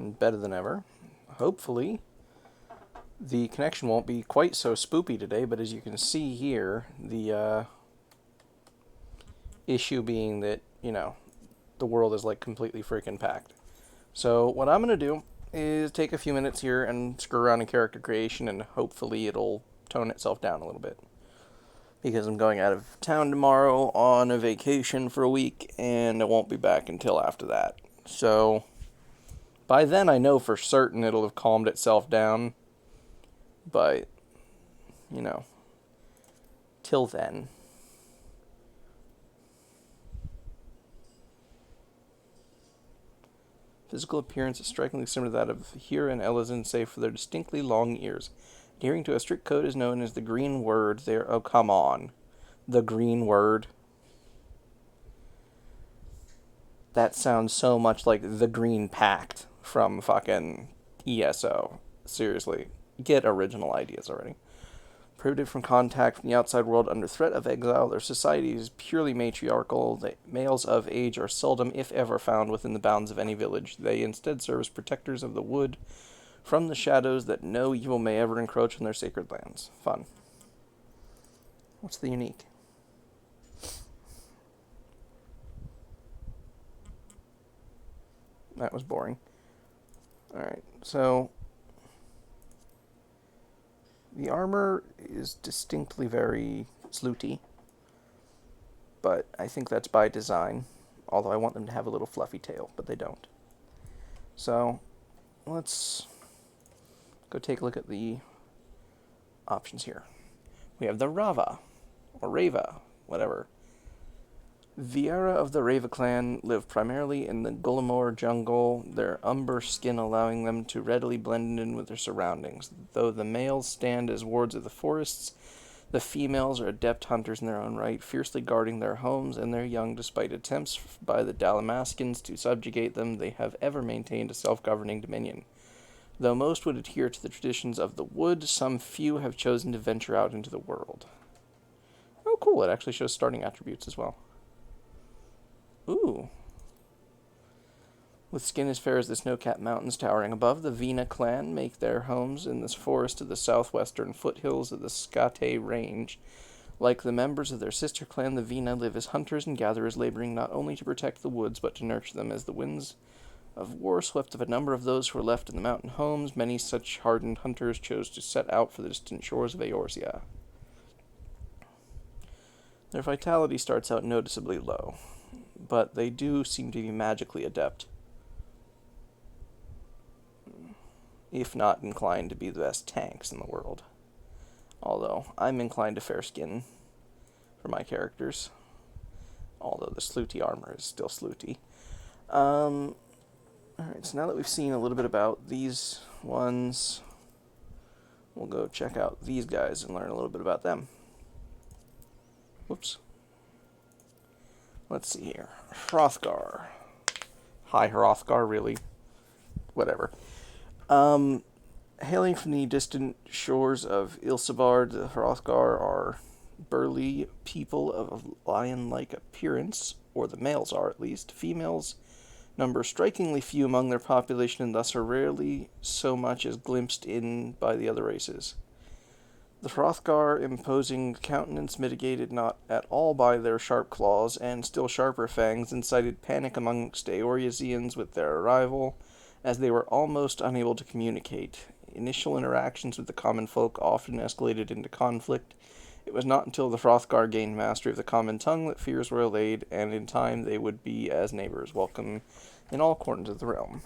and better than ever. Hopefully, the connection won't be quite so spoopy today, but as you can see here, the issue being that, the world is like completely freaking packed. So what I'm going to do is take a few minutes here and screw around in character creation, and hopefully it'll tone itself down a little bit. Because I'm going out of town tomorrow on a vacation for a week, and I won't be back until after that. So by then I know for certain it'll have calmed itself down. But, till then. Physical appearance is strikingly similar to that of Hira and Elizin, save for their distinctly long ears. Adhering to a strict code is known as the Green Word. Oh, come on. The Green Word. That sounds so much like the Green Pact from fucking ESO. Seriously. Get original ideas already. Prohibited from contact from the outside world under threat of exile, their society is purely matriarchal. The males of age are seldom, if ever, found within the bounds of any village. They instead serve as protectors of the wood from the shadows that no evil may ever encroach on their sacred lands. Fun. What's the unique? That was boring. Alright, so the armor is distinctly very slooty, but I think that's by design, although I want them to have a little fluffy tail, but they don't. So, let's go take a look at the options here. We have the Rava, or Rava, whatever. Viera of the Rava clan live primarily in the Gullimore jungle, their umber skin allowing them to readily blend in with their surroundings. Though the males stand as wards of the forests, the females are adept hunters in their own right, fiercely guarding their homes and their young despite attempts by the Dalamaskins to subjugate them. They have ever maintained a self-governing dominion. Though most would adhere to the traditions of the wood, some few have chosen to venture out into the world. Oh, cool. It actually shows starting attributes as well. Ooh. With skin as fair as the snow-capped mountains towering above, the Vina clan make their homes in this forest of the southwestern foothills of the Skate Range. Like the members of their sister clan, the Vina live as hunters and gatherers, laboring not only to protect the woods, but to nurture them. As the winds of war swept up a number of those who were left in the mountain homes, many such hardened hunters chose to set out for the distant shores of Eorzea. Their vitality starts out noticeably low, but they do seem to be magically adept, if not inclined to be the best tanks in the world. Although, I'm inclined to fair skin for my characters, although the slooty armor is still slooty. Alright, so now that we've seen a little bit about these ones, we'll go check out these guys and learn a little bit about them. Whoops. Let's see here. Hrothgar. Hi, Hrothgar, really. Whatever. Hailing from the distant shores of Ilsabard, the Hrothgar are burly people of a lion-like appearance, or the males are at least. Females number strikingly few among their population and thus are rarely so much as glimpsed in by the other races. The Hrothgar imposing countenance, mitigated not at all by their sharp claws and still sharper fangs, incited panic amongst Eorzeans with their arrival, as they were almost unable to communicate. Initial interactions with the common folk often escalated into conflict. It was not until the Hrothgar gained mastery of the common tongue that fears were allayed, and in time they would be as neighbors, welcome in all corners of the realm.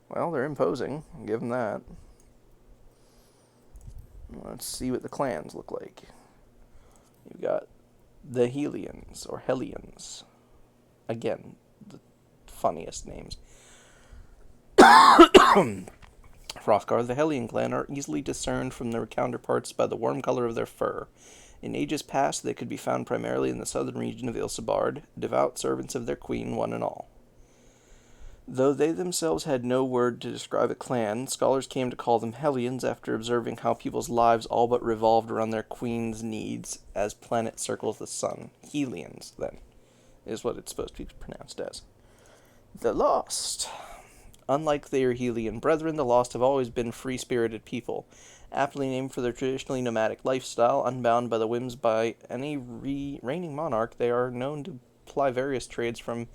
Well, they're imposing, I'll give them that. Let's see what the clans look like. You've got the Helians, or Hellions. Again, the funniest names. Hrothgar, the Hellion clan, are easily discerned from their counterparts by the warm color of their fur. In ages past, they could be found primarily in the southern region of Ilsabard, devout servants of their queen, one and all. Though they themselves had no word to describe a clan, scholars came to call them Hellions after observing how people's lives all but revolved around their queen's needs as planet circles the sun. Helions, then, is what it's supposed to be pronounced as. The Lost. Unlike their Helian brethren, the Lost have always been free-spirited people, aptly named for their traditionally nomadic lifestyle. Unbound by the whims by any reigning monarch, they are known to ply various trades from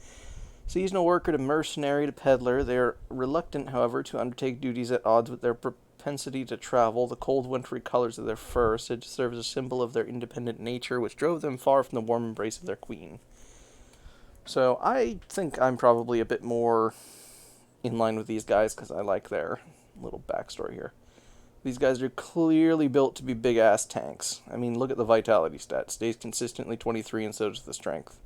seasonal worker to mercenary to peddler. They are reluctant, however, to undertake duties at odds with their propensity to travel. The cold, wintry colors of their fur said to serve as a symbol of their independent nature, which drove them far from the warm embrace of their queen. So I think I'm probably a bit more in line with these guys because I like their little backstory here. These guys are clearly built to be big-ass tanks. I mean, look at the vitality stat. Stays consistently 23, and so does the strength.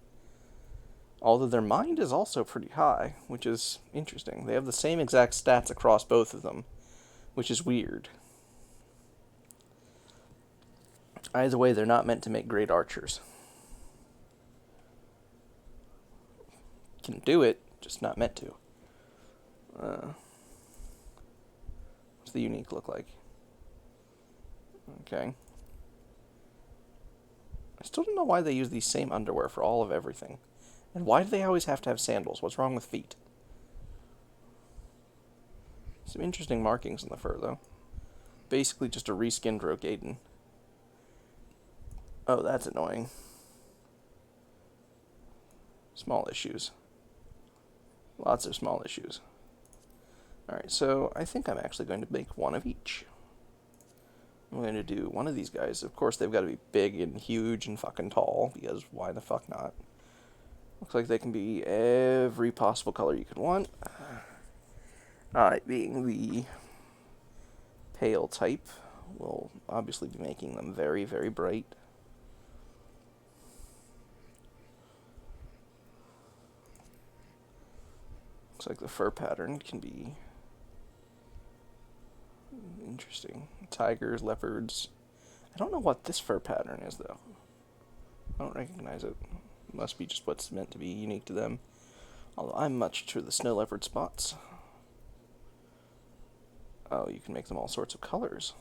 Although their mind is also pretty high, which is interesting. They have the same exact stats across both of them, which is weird. Either way, they're not meant to make great archers. Can do it, just not meant to. What's the unique look like? Okay. I still don't know why they use these same underwear for all of everything. And why do they always have to have sandals? What's wrong with feet? Some interesting markings on the fur, though. Basically just a reskinned Rogaden. Oh, that's annoying. Small issues. Lots of small issues. Alright, so I think I'm actually going to make one of each. I'm going to do one of these guys. Of course, they've got to be big and huge and fucking tall, because why the fuck not? Looks like they can be every possible color you could want. Being the pale type, we'll obviously be making them very, very bright. Looks like the fur pattern can be interesting. Tigers, leopards. I don't know what this fur pattern is, though. I don't recognize it. It must be just what's meant to be unique to them. Although I'm much to the snow leopard spots. Oh, you can make them all sorts of colors.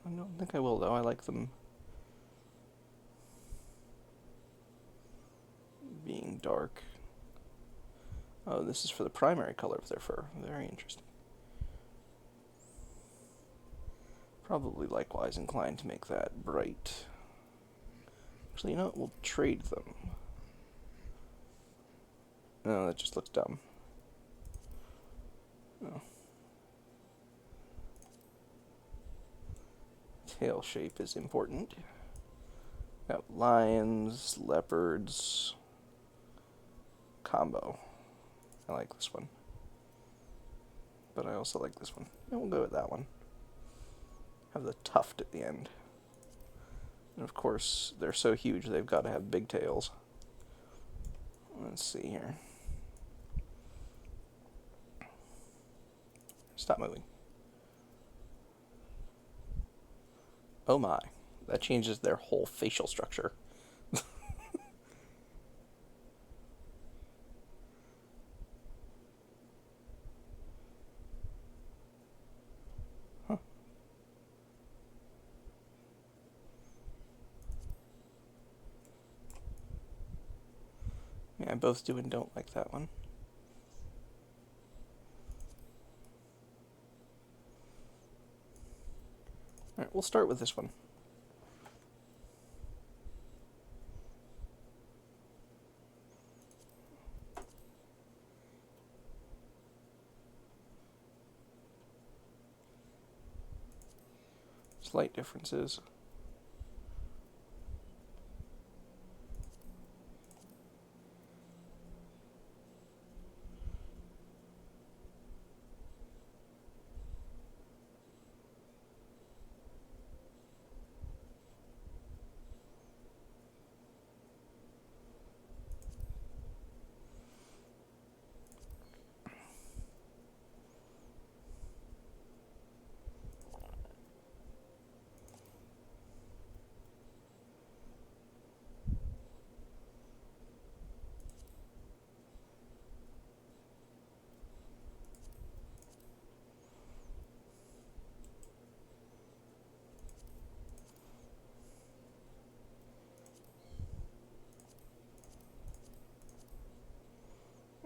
I don't think I will, though. I like them being dark. Oh, this is for the primary color of their fur. Very interesting. Probably likewise inclined to make that bright. Actually, you know what? We'll trade them. No, that just looks dumb. Oh. Tail shape is important. Got lions, leopards, combo. I like this one. But I also like this one. Yeah, we'll go with that one. Have the tuft at the end. And of course, they're so huge, they've got to have big tails. Let's see here. Stop moving. Oh my. That changes their whole facial structure. Huh. Yeah, I both do and don't like that one. Alright, we'll start with this one. Slight differences.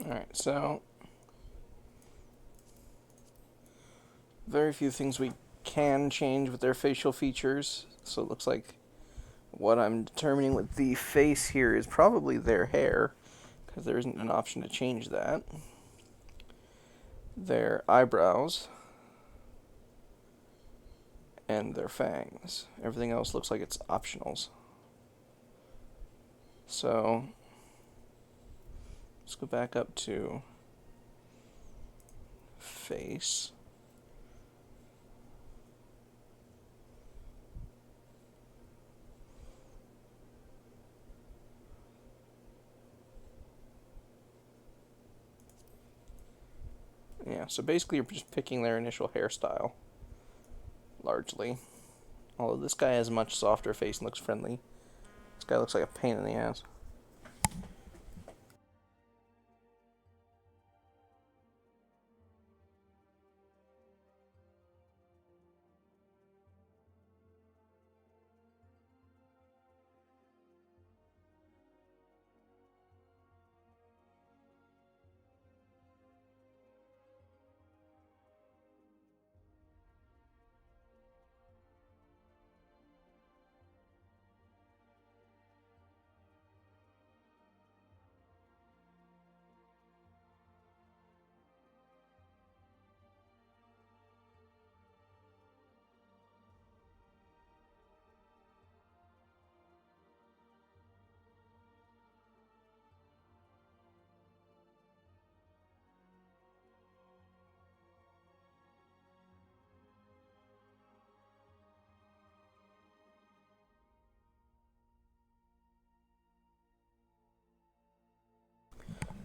Alright, so very few things we can change with their facial features. So it looks like what I'm determining with the face here is probably their hair, because there isn't an option to change that. Their eyebrows and their fangs. Everything else looks like it's optionals. So let's go back up to face. Yeah, so basically you're just picking their initial hairstyle, largely. Although this guy has a much softer face and looks friendly. This guy looks like a pain in the ass.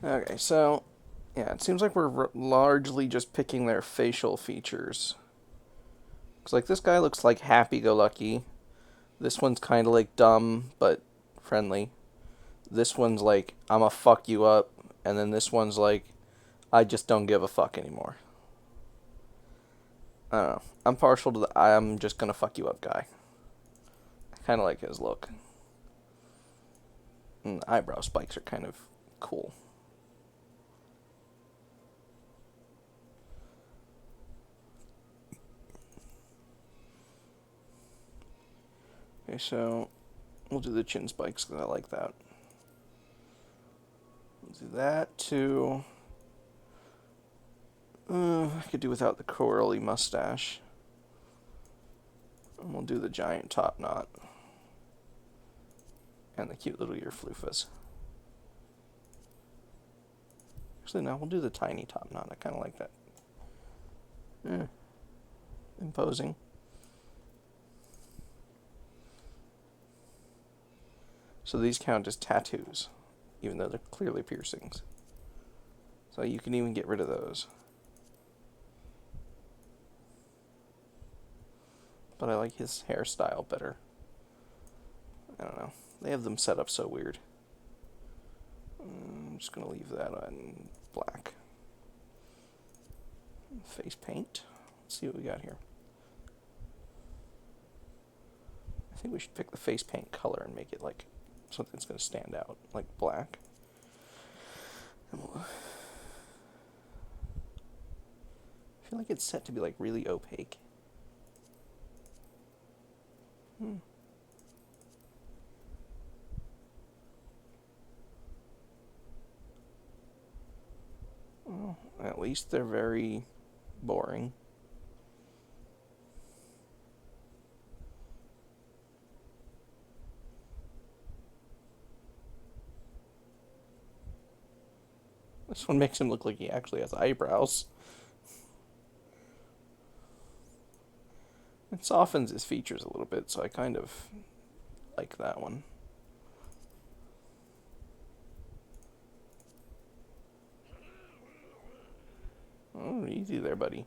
Okay, so yeah, it seems like we're largely just picking their facial features. Because like this guy looks like happy-go-lucky. This one's kind of like dumb but friendly. This one's like I'ma fuck you up, and then this one's like I just don't give a fuck anymore. I don't know. I'm partial to the I'm just gonna fuck you up guy. I kind of like his look. And the eyebrow spikes are kind of cool. Okay, so we'll do the chin spikes because I like that. We'll do that too. I could do without the curly mustache. And we'll do the giant top knot. And the cute little ear floofas. Actually, no, we'll do the tiny top knot. I kind of like that. Imposing. So these count as tattoos, even though they're clearly piercings. So you can even get rid of those. But I like his hairstyle better. I don't know. They have them set up so weird. I'm just going to leave that on black. Face paint. Let's see what we got here. I think we should pick the face paint color and make it like something that's going to stand out, like black. And we'll... I feel like it's set to be like really opaque. Well, at least they're very boring. This one makes him look like he actually has eyebrows. It softens his features a little bit, so I kind of like that one. Oh, easy there, buddy.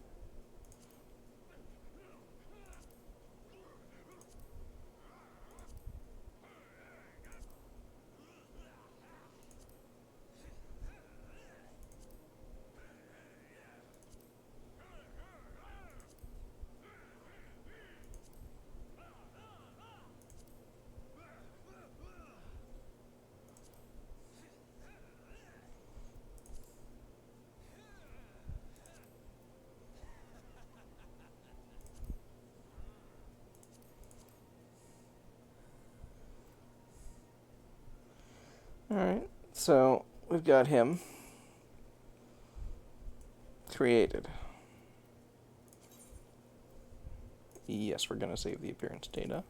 So we've got him created. Yes, we're going to save the appearance data.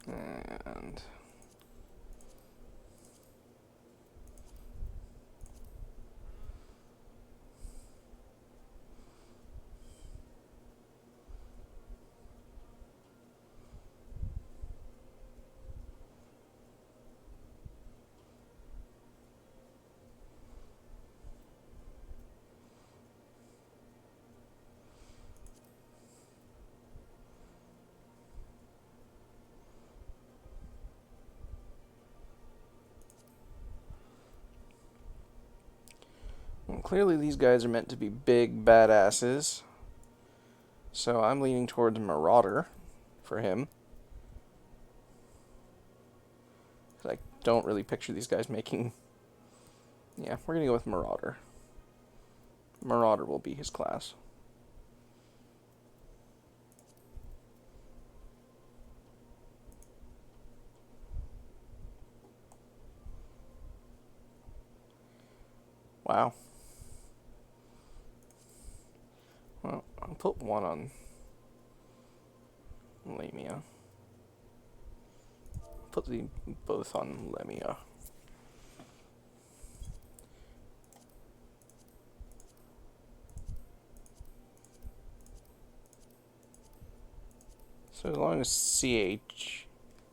And well, clearly these guys are meant to be big badasses. So I'm leaning towards Marauder for him. I don't really picture these guys making... Yeah, we're going to go with Marauder. Marauder will be his class. Wow. Well, I'll put one on Lamia. Put the both on Lamia. So as long as SCH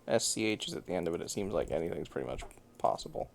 is at the end of it, it seems like anything's pretty much possible.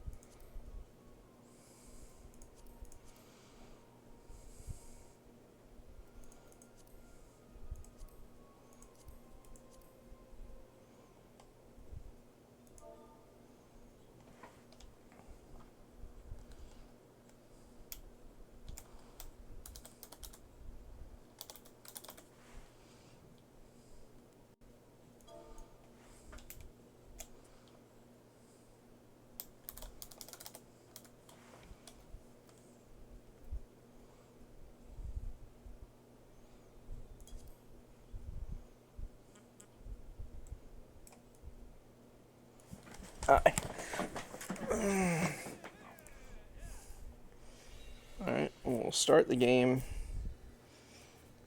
Alright, we'll start the game.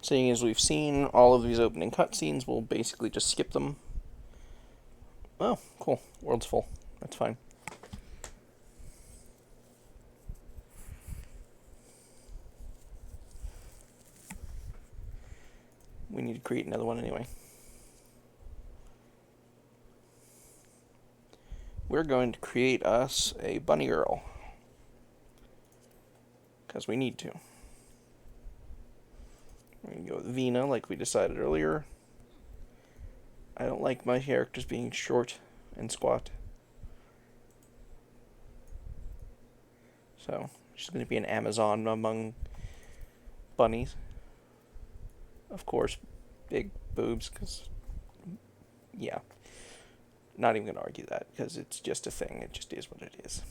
Seeing as we've seen all of these opening cutscenes, we'll basically just skip them. Oh, cool. World's full. That's fine. We need to create another one anyway. We're going to create us a bunny girl. Because we need to. We're going to go with Vina like we decided earlier. I don't like my characters being short and squat. So, she's going to be an Amazon among bunnies. Of course, big boobs, because, yeah. Not even going to argue that, because it's just a thing. It just is what it is.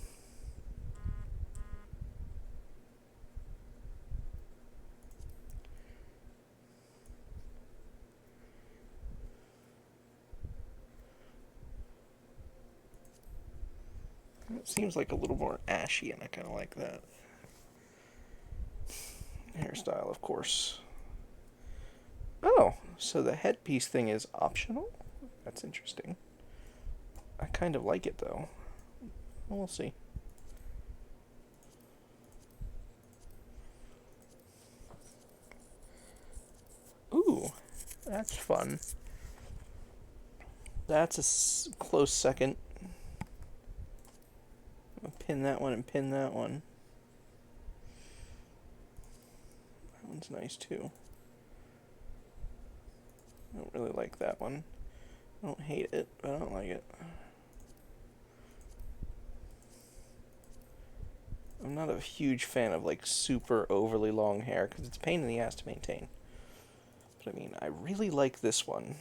It seems like a little more ashy, and I kind of like that. Hairstyle, of course. Oh, so the headpiece thing is optional? That's interesting. I kind of like it, though. We'll see. Ooh, that's fun. That's a close second. I'll pin that one and pin that one. That one's nice, too. I don't really like that one. I don't hate it, but I don't like it. I'm not a huge fan of, like, super overly long hair, because it's a pain in the ass to maintain. But, I mean, I really like this one.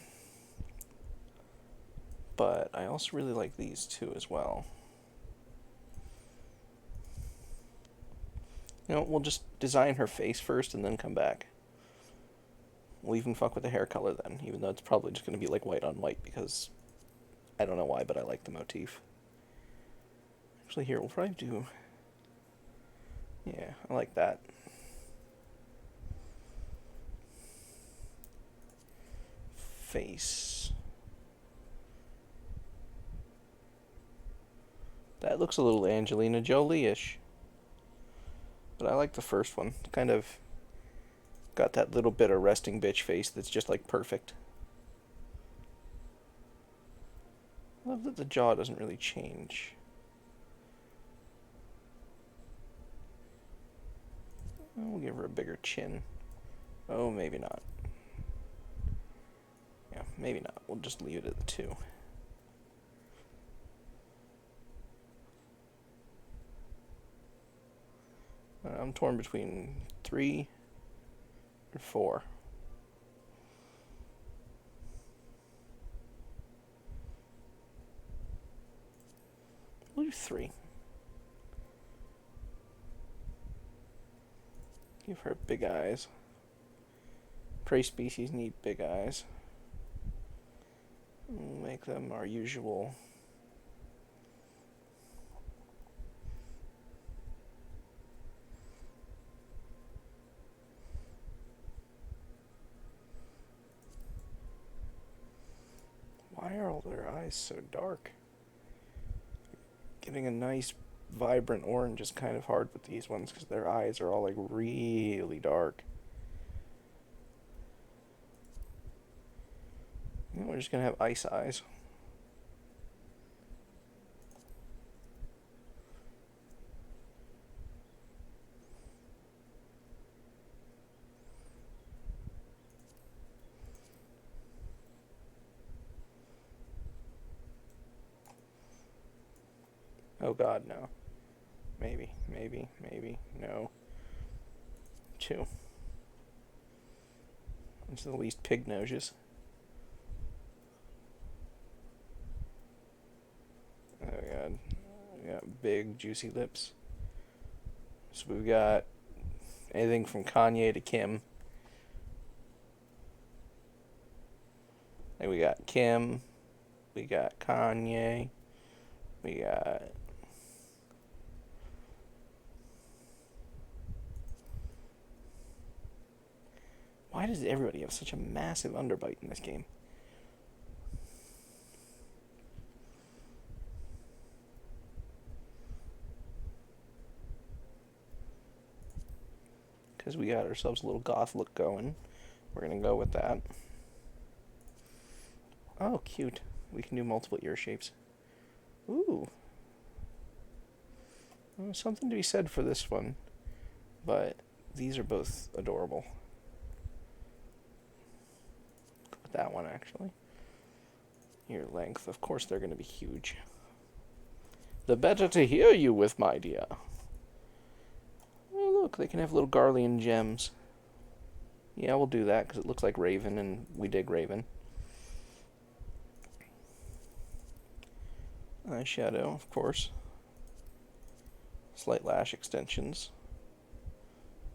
But I also really like these two as well. You know, we'll just design her face first and then come back. We'll even fuck with the hair color then, even though it's probably just going to be like white on white because I don't know why, but I like the motif. Actually, here, we'll probably do... Yeah, I like that. Face. That looks a little Angelina Jolie-ish. But I like the first one. Kind of got that little bit of resting bitch face that's just like perfect. I love that the jaw doesn't really change. We'll give her a bigger chin. Oh, maybe not. Yeah, maybe not. We'll just leave it at the 2. I'm torn between 3 and 4. We'll do 3. Give her big eyes. Prey species need big eyes. We'll make them our usual. Why are all their eyes so dark? Getting a nice vibrant orange is kind of hard with these ones because their eyes are all like really dark. And we're just gonna have ice eyes. Oh god, no. Maybe, no. 2. It's the least pig noses. Oh god. We got big, juicy lips. So we've got anything from Kanye to Kim. Like we got Kim, we got Kanye, we got... Why does everybody have such a massive underbite in this game? Because we got ourselves a little goth look going. We're going to go with that. Oh, cute. We can do multiple ear shapes. Ooh. Well, something to be said for this one. But these are both adorable. Go with that one, actually. Ear length. Of course they're going to be huge. The better to hear you with, my dear. Oh, look, they can have little Garlean gems. Yeah, we'll do that because it looks like Raven, and we dig Raven. Eyeshadow, of course. Slight lash extensions.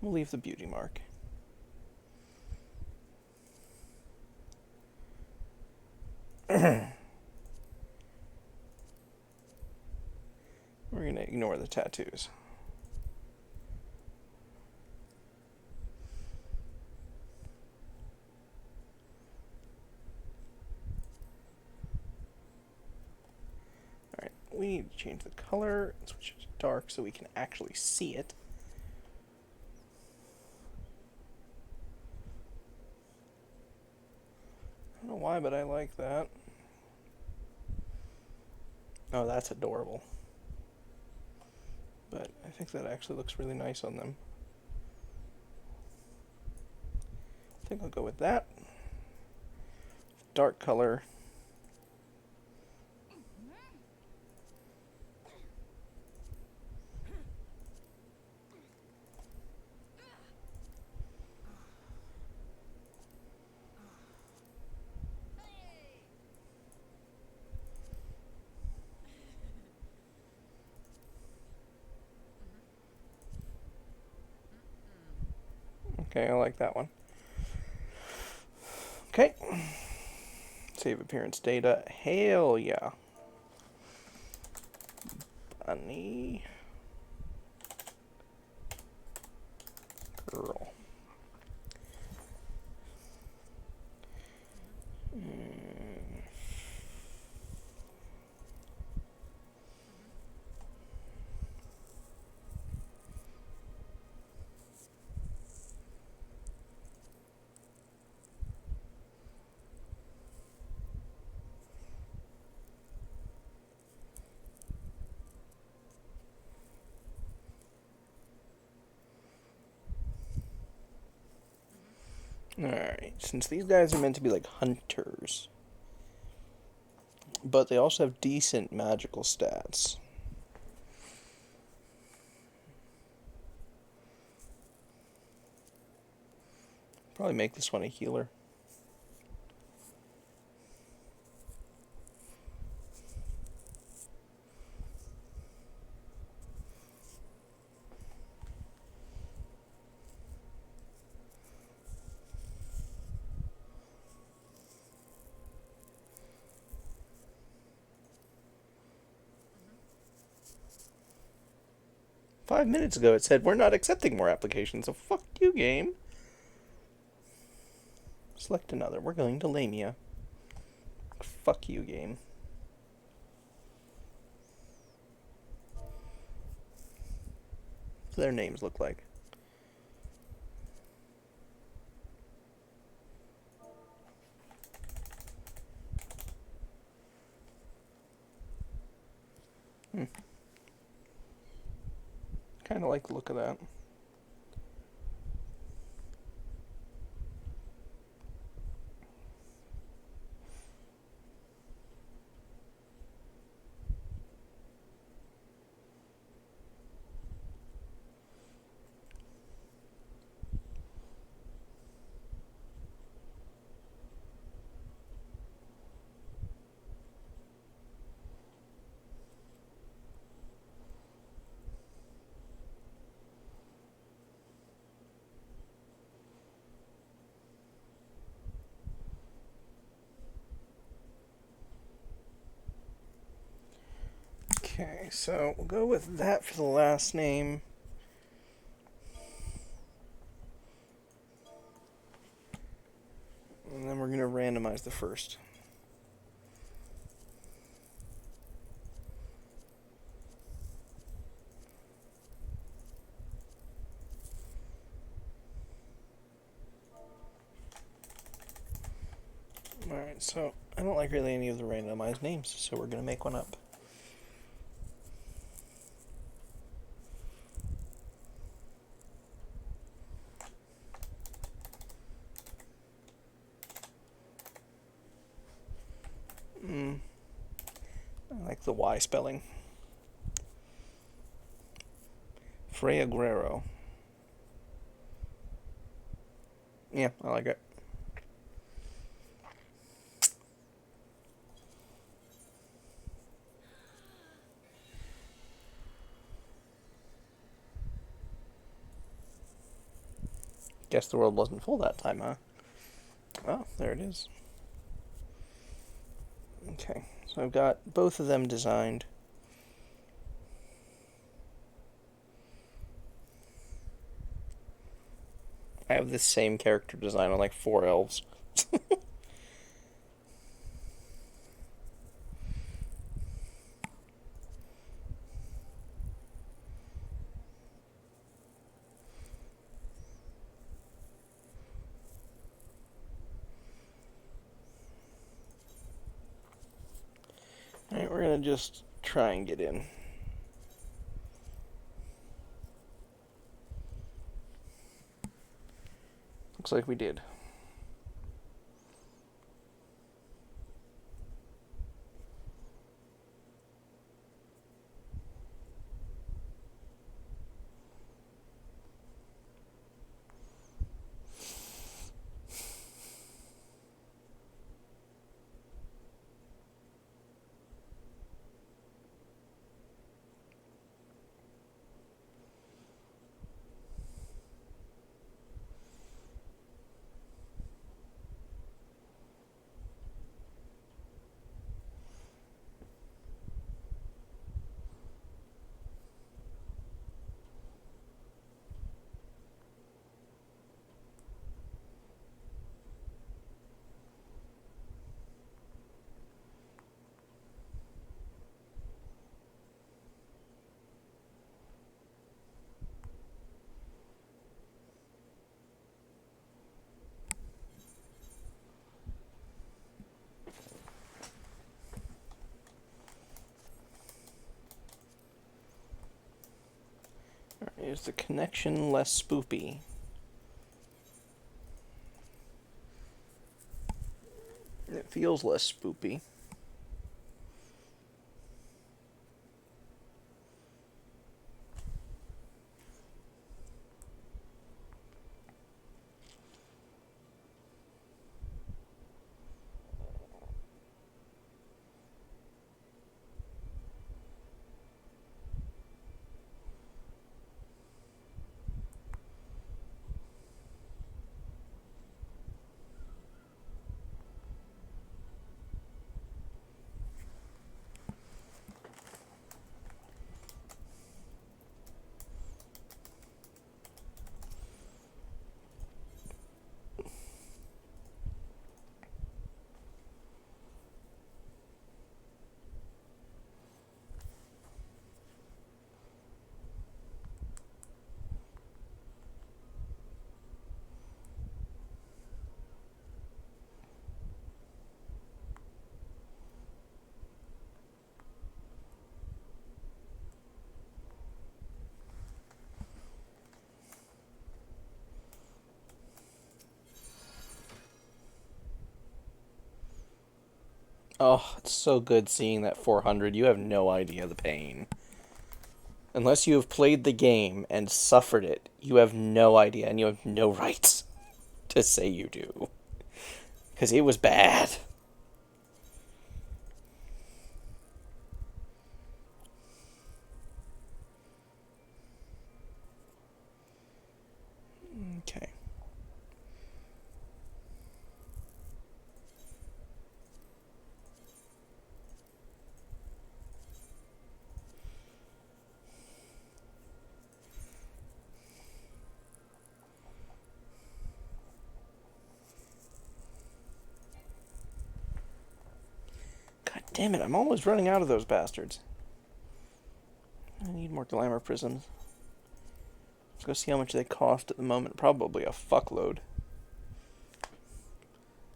We'll leave the beauty mark. We're going to ignore the tattoos. Alright, we need to change the color and switch it to dark so we can actually see it. I don't know why, but I like that. Oh, that's adorable. But I think that actually looks really nice on them. I think I'll go with that. Dark color. Okay, I like that one. Okay. Save appearance data. Hell yeah. Bunny. Girl. Mm. Alright, since these guys are meant to be like hunters, but they also have decent magical stats. Probably make this one a healer. Five minutes ago it said we're not accepting more applications, so fuck you, game. Select another. We're going to Lamia. Fuck you, game. What do their names look like? Kind of like the look of that. Okay, so we'll go with that for the last name. And then we're going to randomize the first. Alright, so I don't like really any of the randomized names, so we're going to make one up. I like the Y spelling. Freya Guerrero. Yeah, I like it. Guess the world wasn't full that time, huh? Oh, there it is. Okay, so I've got both of them designed. I have this same character design on like 4 elves. Alright, we're gonna just try and get in. Looks like we did. Is the connection less spoopy? It feels less spoopy. Oh, it's so good seeing that 400. You have no idea the pain. Unless you have played the game and suffered it, you have no idea, and you have no rights to say you do. Because it was bad. Okay. God damn it, I'm almost running out of those bastards. I need more glamour prisms. Let's go see how much they cost at the moment. Probably a fuckload.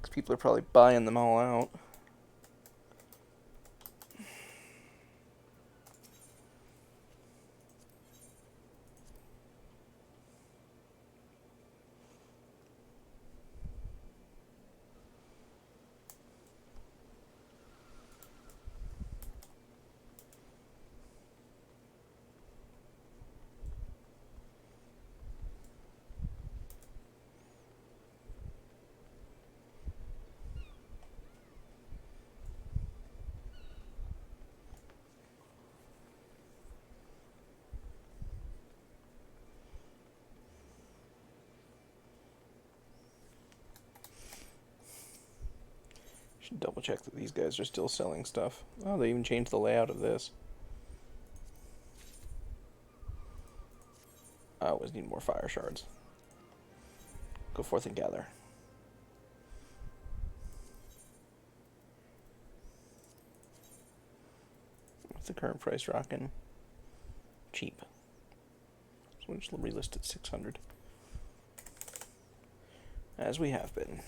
Because people are probably buying them all out. Should double check that these guys are still selling stuff. Oh, they even changed the layout of this. I always need more fire shards. Go forth and gather. What's the current price rocking? Cheap. So we'll just relist at 600. As we have been.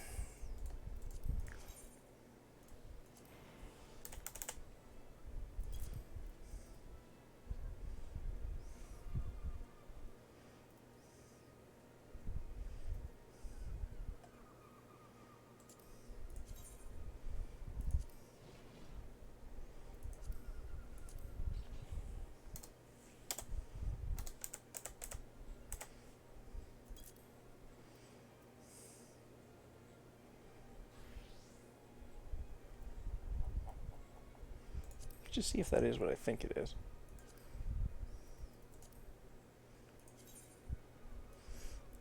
Just see if that is what I think it is.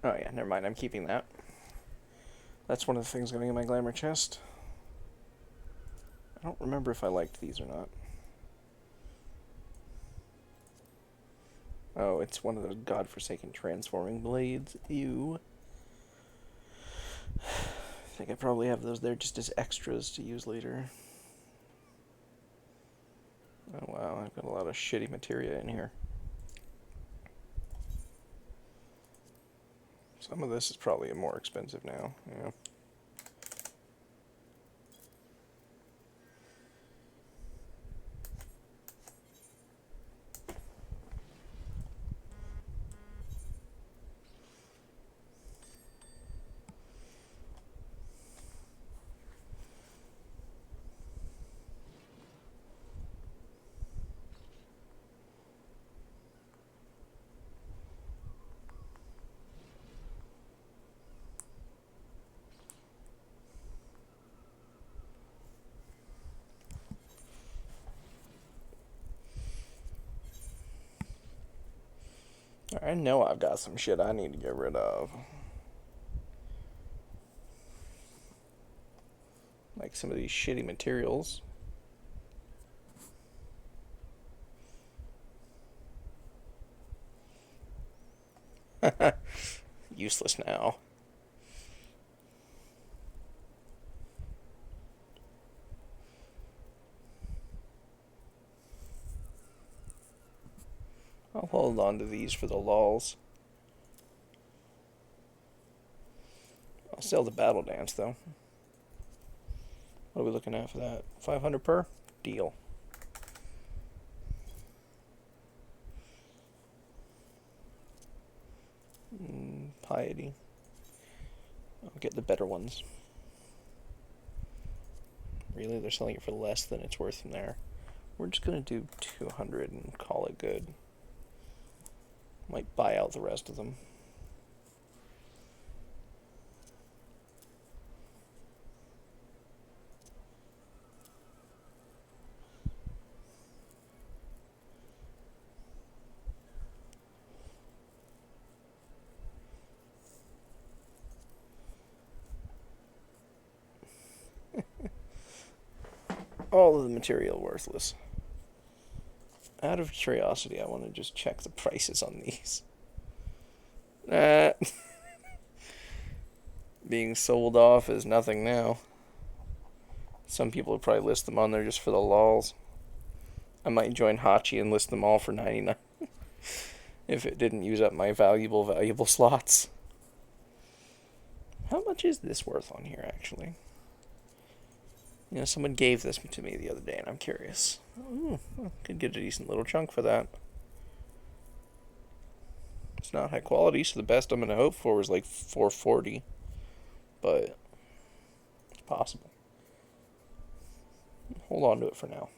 Oh yeah, never mind, I'm keeping that. That's one of the things going in my glamour chest. I don't remember if I liked these or not. Oh, it's one of those godforsaken transforming blades. Ew. I think I probably have those there just as extras to use later. Oh wow, I've got a lot of shitty materia in here. Some of this is probably more expensive now, yeah. I know I've got some shit I need to get rid of. Like some of these shitty materials. Useless now. I'll hold on to these for the lulz. I'll sell the battle dance though. What are we looking at for that? 500 per? Deal. Piety. I'll get the better ones. Really? They're selling it for less than it's worth in there. We're just going to do 200 and call it good. Might buy out the rest of them. All of the material worthless. Out of curiosity, I want to just check the prices on these. Being sold off is nothing now. Some people would probably list them on there just for the lulz. I might join Hachi and list them all for 99 if it didn't use up my valuable slots. How much is this worth on here, actually? You know, someone gave this to me the other day, and I'm curious. Ooh, well, could get a decent little chunk for that. It's not high quality, so the best I'm going to hope for was like 440. But it's possible. Hold on to it for now.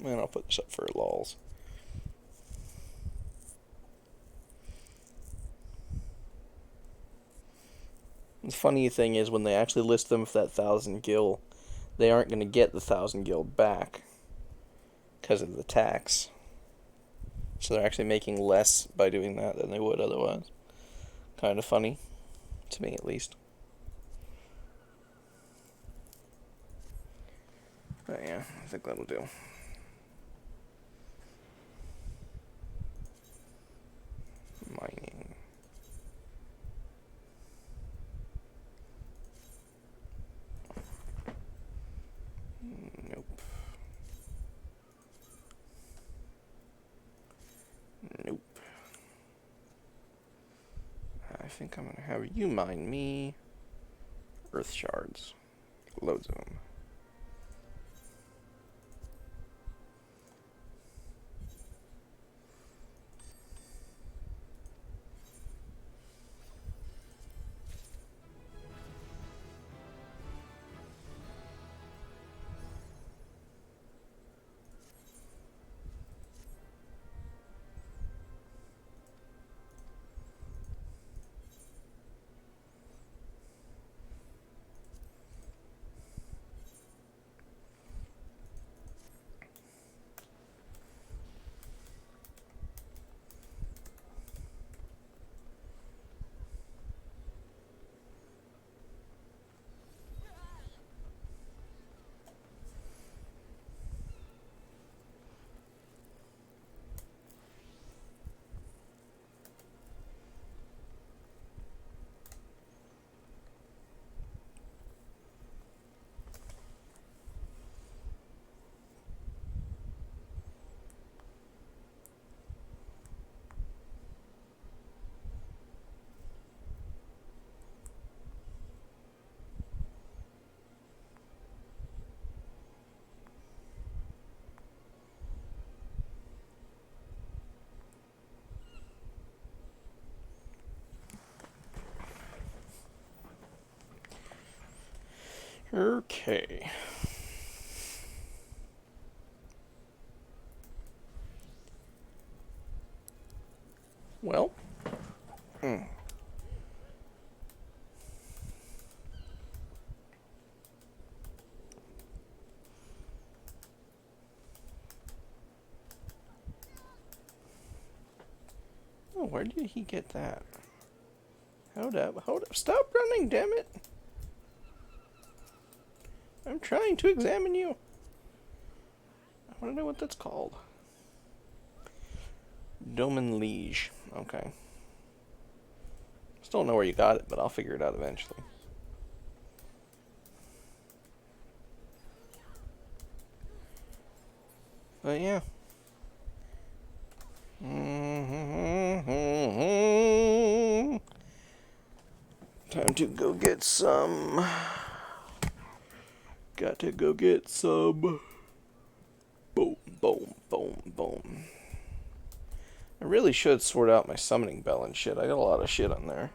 And I'll put this up for lulz. The funny thing is, when they actually list them for that 1,000 gil, they aren't going to get the 1,000 gil back because of the tax. So they're actually making less by doing that than they would otherwise. Kind of funny, to me at least. But yeah, I think that'll do. Mining. Nope. Nope. I think I'm gonna have you mine me earth shards. Loads of them. Okay. where did he get that? Hold up, stop running, damn it! I'm trying to examine you. I want to know what that's called. Doman Liege. Okay. Still don't know where you got it, but I'll figure it out eventually. But yeah. Time to go get some. Got to go get some. Boom, boom, boom, boom. I really should sort out my summoning bell and shit. I got a lot of shit on there.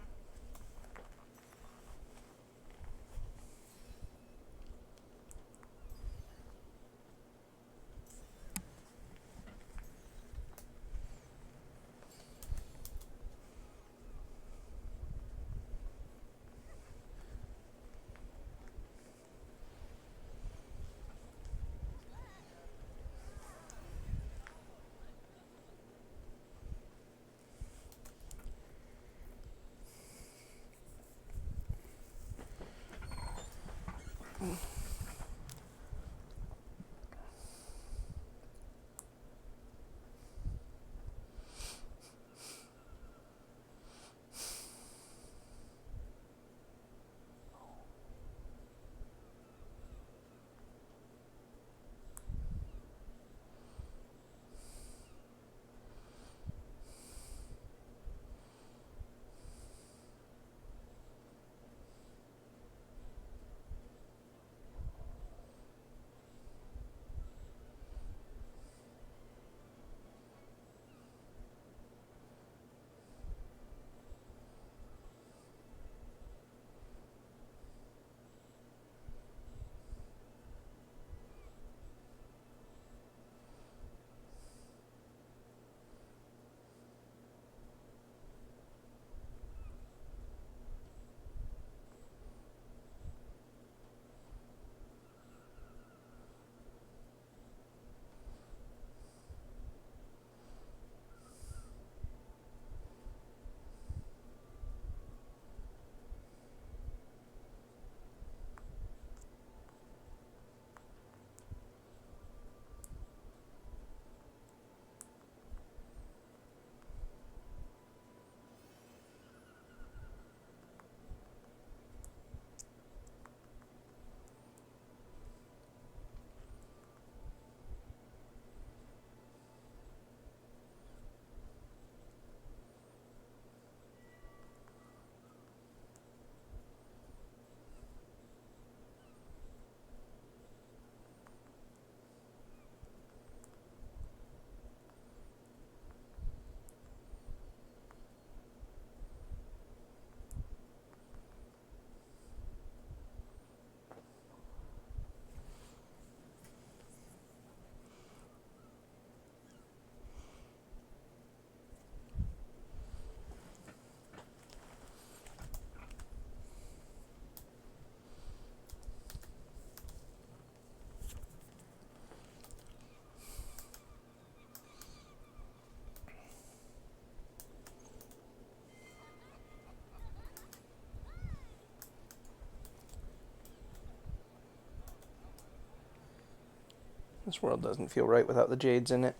This world doesn't feel right without the jades in it.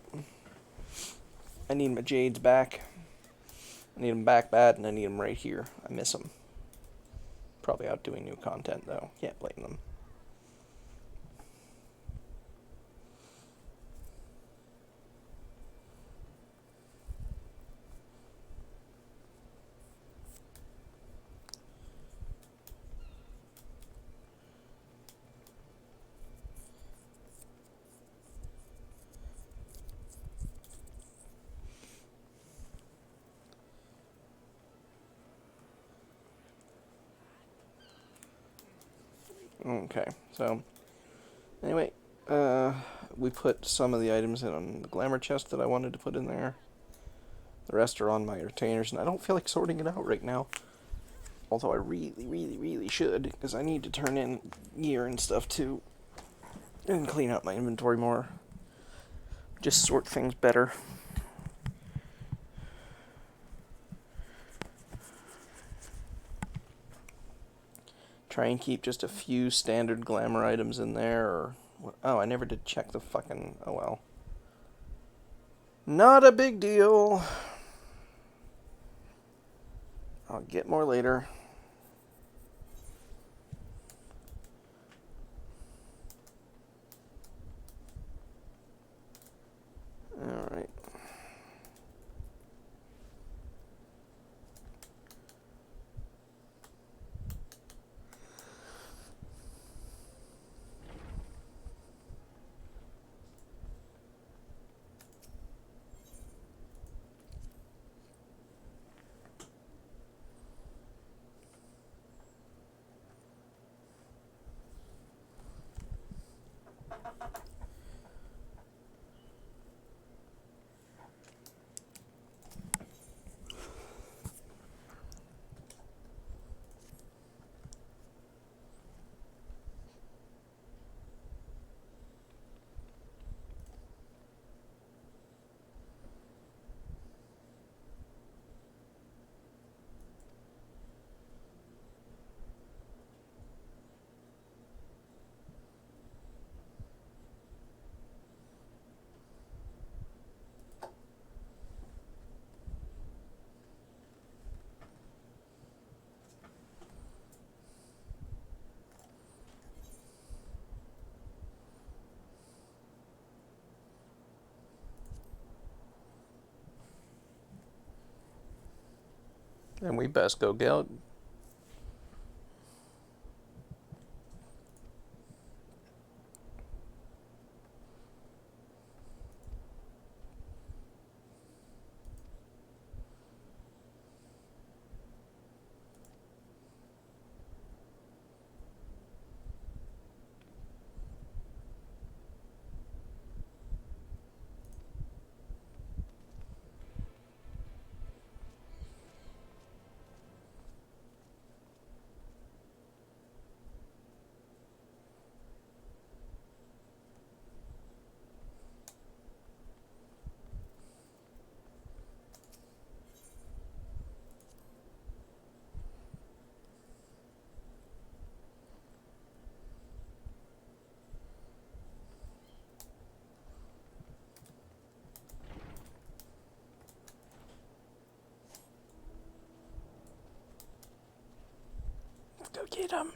I need my jades back. I need them back bad, and I need them right here. I miss them. Probably out doing new content, though. Can't blame them. Okay, so anyway, we put some of the items in on the glamour chest that I wanted to put in there. The rest are on my retainers, and I don't feel like sorting it out right now. Although I really should, because I need to turn in gear and stuff too, and clean out my inventory more. Just sort things better. Try and keep just a few standard glamour items in there, or... Oh, I never did check the fucking... Oh, well. Not a big deal. I'll get more later. Alright. And we best go get... Go get him.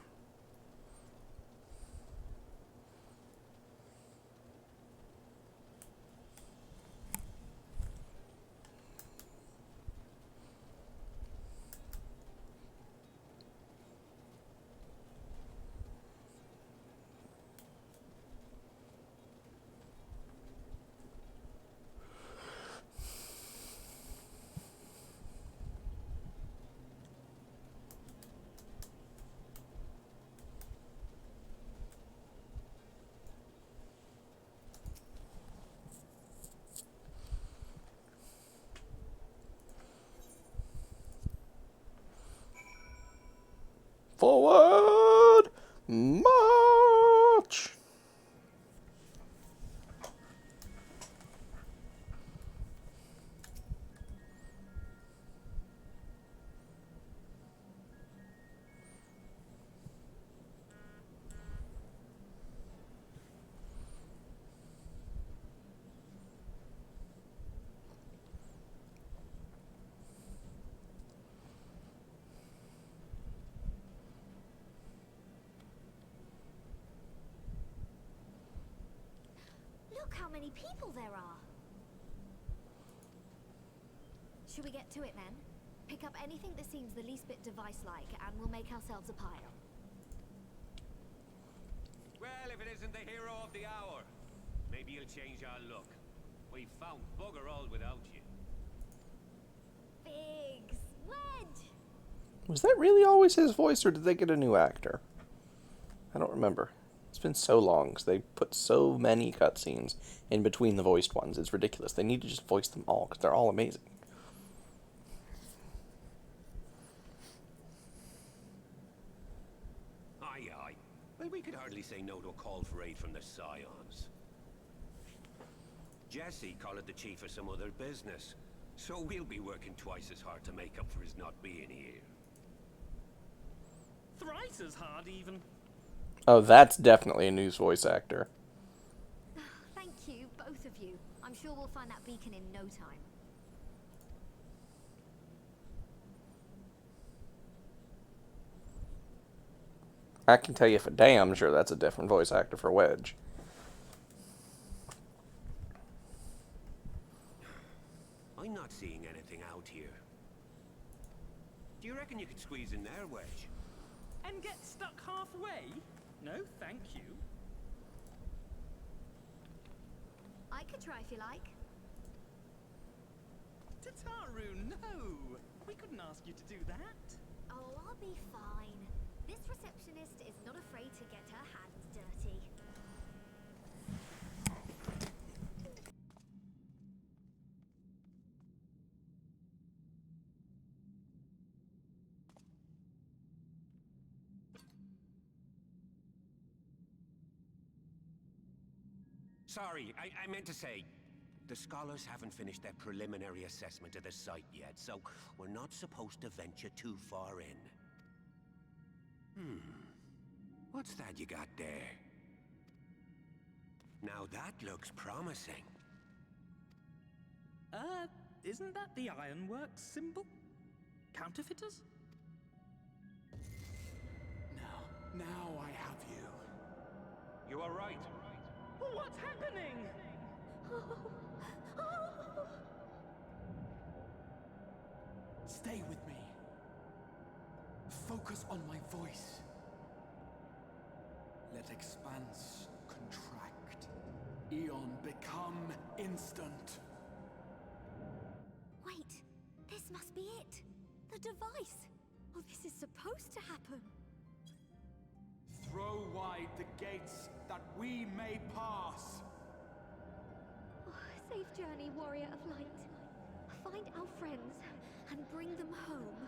Forward! March! Look how many people there are. Should we get to it then? Pick up anything that seems the least bit device-like, and we'll make ourselves a pile. Well, if it isn't the hero of the hour, maybe you'll change our look. We've found bugger all without you. Big Wedge! Was that really always his voice, or did they get a new actor? I don't remember. It's been so long, because they put so many cutscenes in between the voiced ones. It's ridiculous. They need to just voice them all, because they're all amazing. Aye, aye. Well, we could hardly say no to a call for aid from the Scions. Jesse called it the chief of some other business, so we'll be working twice as hard to make up for his not being here. Thrice twice as hard, even. Oh, that's definitely a news voice actor. Thank you, both of you. I'm sure we'll find that beacon in no time. I can tell you for damn sure that's a different voice actor for Wedge. I'm not seeing anything out here. Do you reckon you could squeeze in there, Wedge? And get stuck halfway? No, thank you. I could try if you like. Tataru, no! We couldn't ask you to do that. Oh, I'll be fine. This receptionist is not afraid to get her hands dirty. Sorry, I meant to say, the scholars haven't finished their preliminary assessment of the site yet, so we're not supposed to venture too far in. What's that you got there? Now that looks promising. Isn't that the Ironworks symbol? Counterfeiters? Now I have you. You are right. What's happening? Stay with me. Focus on my voice. Let expanse contract. Eon become instant. Wait, this must be it. The device. Oh, this is supposed to happen. Throw wide the gates that we may pass. Oh, safe journey, warrior of light. Find our friends and bring them home.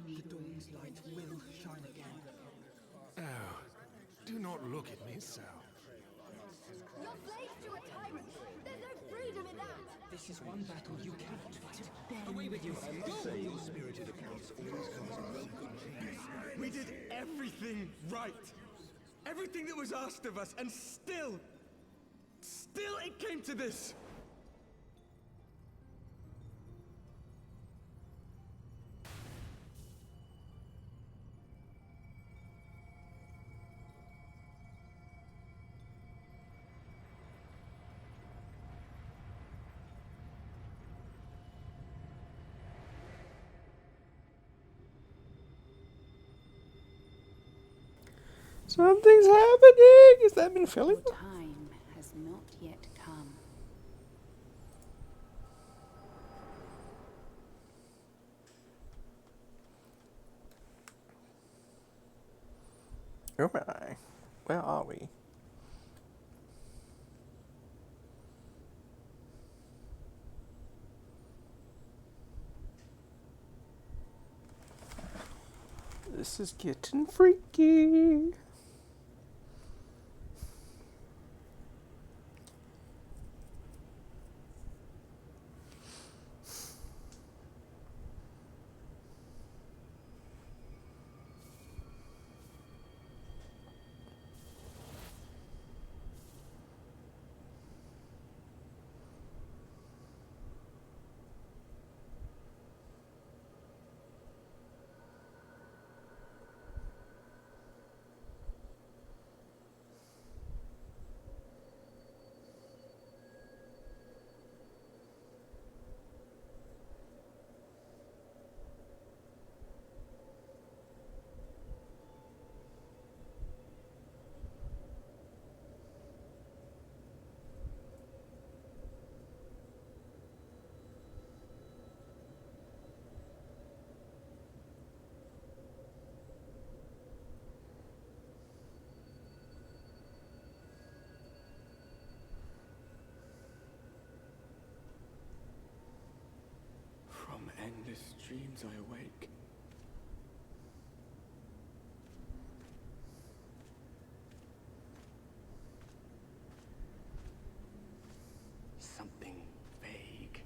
The dawn's light will shine again. Oh, do not look at me so. You're slaves to a tyrant. There's no freedom in that. This is one battle you cannot fight. Away with you. We did everything right. Everything that was asked of us, and still it came to this. Something's happening! Has that been Philly? Your time has not yet come. Where am I? Where are we? This is getting freaky. endless dreams I awake. Something vague,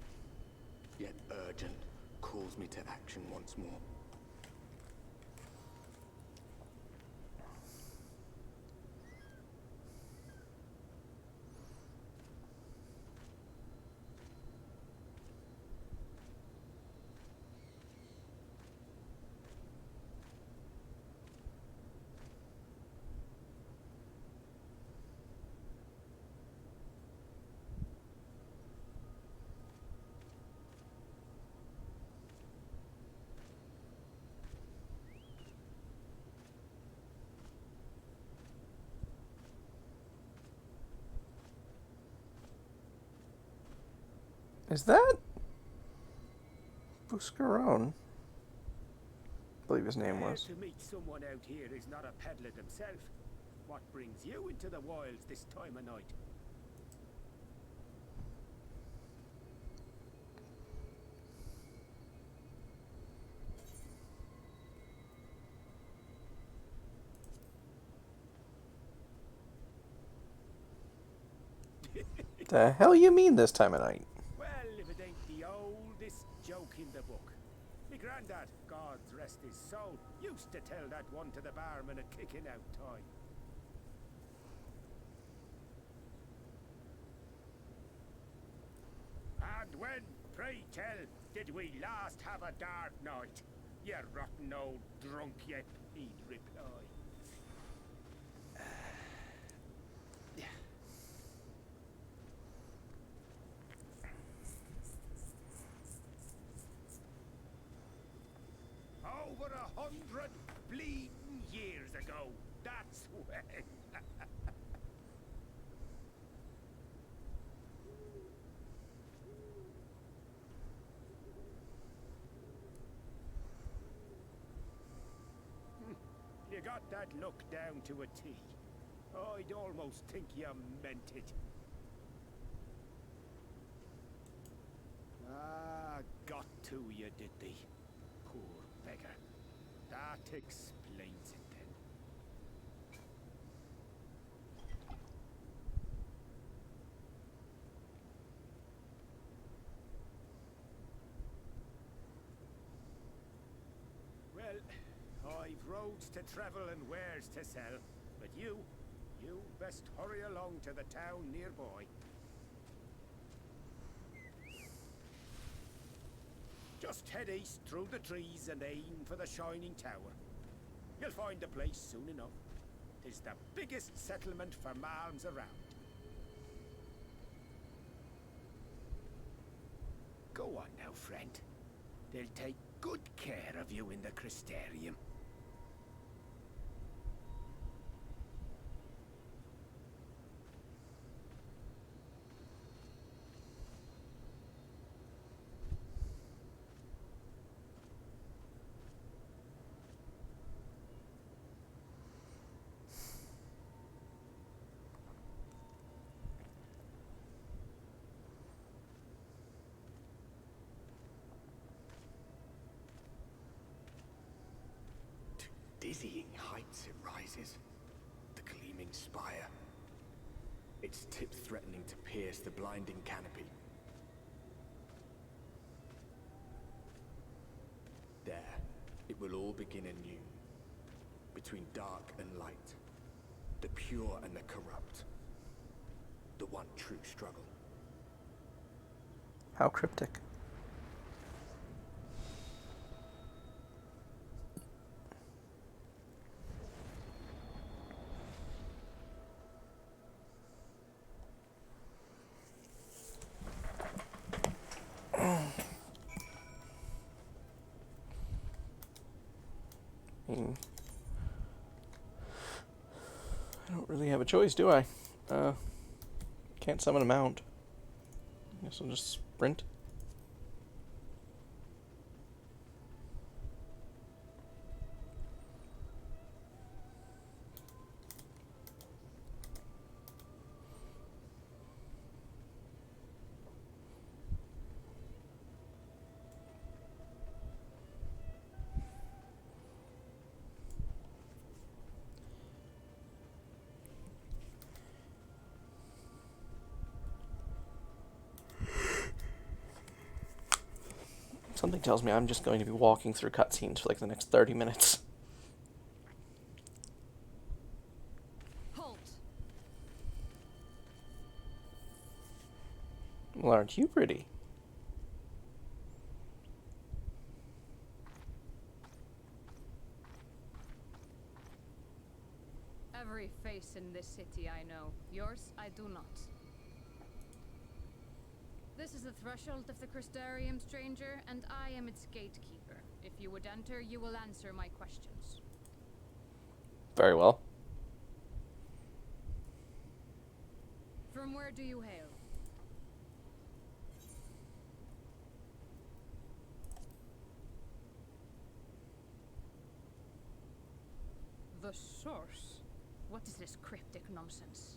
yet urgent, calls me to action once more. Is that Buscarone? I believe his name was. To meet someone out here is not a peddler himself. What brings you into the wilds this time of night? The hell you mean this time of night? Well, if it ain't the oldest joke in the book. Me granddad, God rest his soul, used to tell that one to the barman at kicking out time. And when, pray tell, did we last have a dark night? You rotten old drunk, you, he'd reply. Over 100 bleeding years ago, that's when. You got that look down to a T. I'd almost think you meant it. Ah, got to you, did they? Poor beggar. That explains it then. Well, I've roads to travel and wares to sell, but you best hurry along to the town nearby. Just head east through the trees and aim for the Shining Tower. You'll find the place soon enough. 'Tis the biggest settlement for malms around. Go on now, friend. They'll take good care of you in the Crystarium. Dizzying heights it rises, the gleaming spire, its tip threatening to pierce the blinding canopy. There, it will all begin anew, between dark and light, the pure and the corrupt, the one true struggle. How cryptic. I don't really have a choice, do I? Can't summon a mount. Guess I'll just sprint. Something tells me I'm just going to be walking through cutscenes for like the next 30 minutes. Halt! Well, aren't you pretty? Every face in this city I know. Yours, I do not. This is the threshold of the Crystarium, stranger, and I am its gatekeeper. If you would enter, you will answer my questions. Very well. From where do you hail? The source? What is this cryptic nonsense?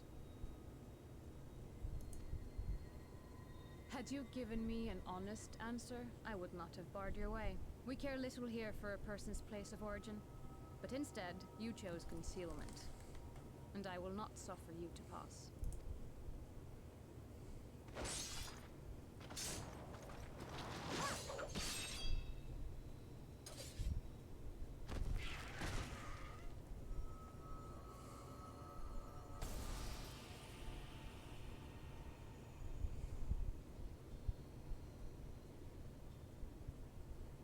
Had you given me an honest answer, I would not have barred your way. We care little here for a person's place of origin, but instead, you chose concealment. And I will not suffer you to pass.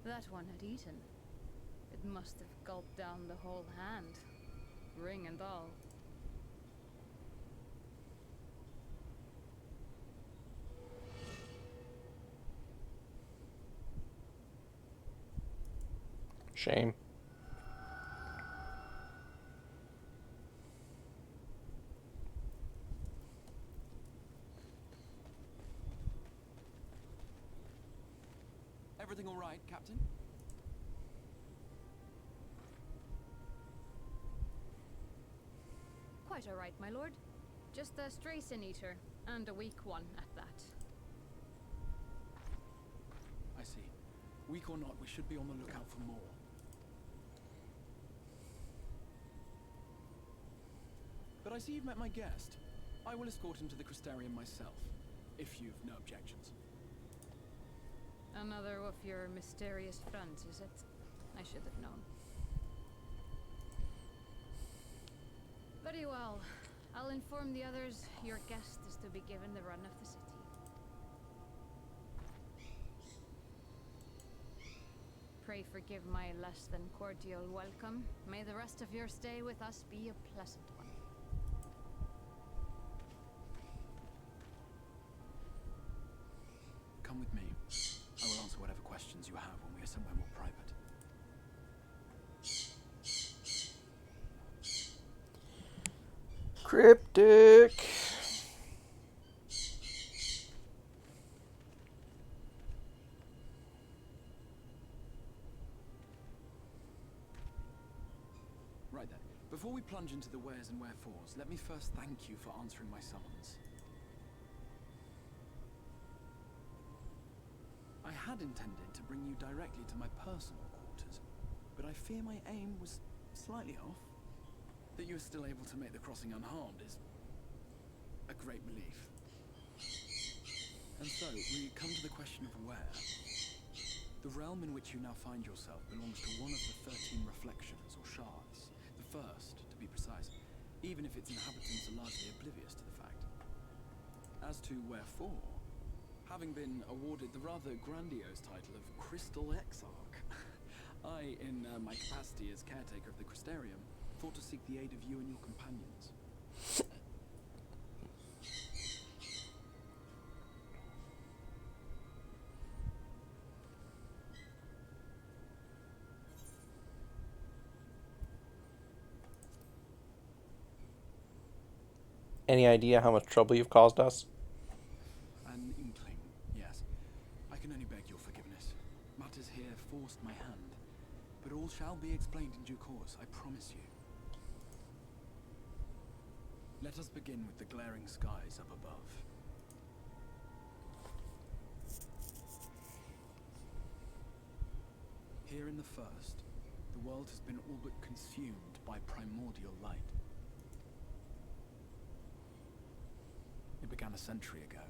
That one had eaten. It must have gulped down the whole hand, ring and all. Shame. Everything all right, Captain? Quite all right, my lord. Just a stray sin eater, and a weak one at that. I see. Weak or not, we should be on the lookout for more. But I see you've met my guest. I will escort him to the Crystarium myself, if you've no objections. Another of your mysterious friends, is it? I should have known. Very well. I'll inform the others your guest is to be given the run of the city. Pray forgive my less than cordial welcome. May the rest of your stay with us be a pleasant one. Come with me. I will answer whatever questions you have when we are somewhere more private. Cryptic. Right then. Before we plunge into the wheres and wherefores, let me first thank you for answering my summons. I had intended to bring you directly to my personal quarters, but I fear my aim was slightly off. That you are still able to make the crossing unharmed is a great relief. And so, we come to the question of where. The realm in which you now find yourself belongs to one of the 13 reflections, or shards. The first, to be precise, even if its inhabitants are largely oblivious to the fact. As to wherefore, having been awarded the rather grandiose title of Crystal Exarch, I, in my capacity as caretaker of the Crystarium, thought to seek the aid of you and your companions. Any idea how much trouble you've caused us? An inkling, yes. I can only beg your forgiveness. Matters here forced my hand, but all shall be explained in due course, I promise you. Let us begin with the glaring skies up above. Here in the first, the world has been all but consumed by primordial light. It began a century ago,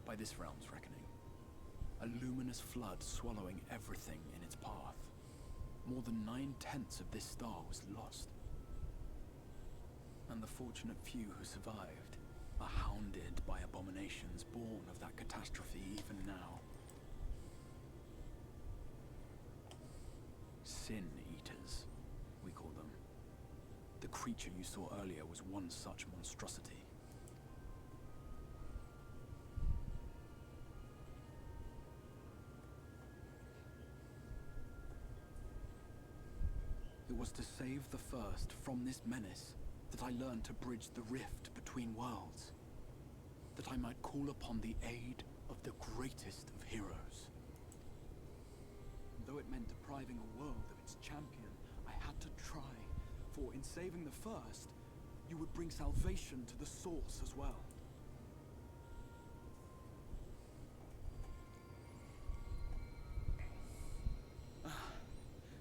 by this realm's reckoning. a luminous flood swallowing everything in its path. More than 9/10 of this star was lost. And the fortunate few who survived are hounded by abominations born of that catastrophe even now. Sin Eaters, we call them. The creature you saw earlier was one such monstrosity. It was to save the First from this menace that I learned to bridge the rift between worlds. That I might call upon the aid of the greatest of heroes. Though it meant depriving a world of its champion, I had to try. For in saving the First, you would bring salvation to the Source as well.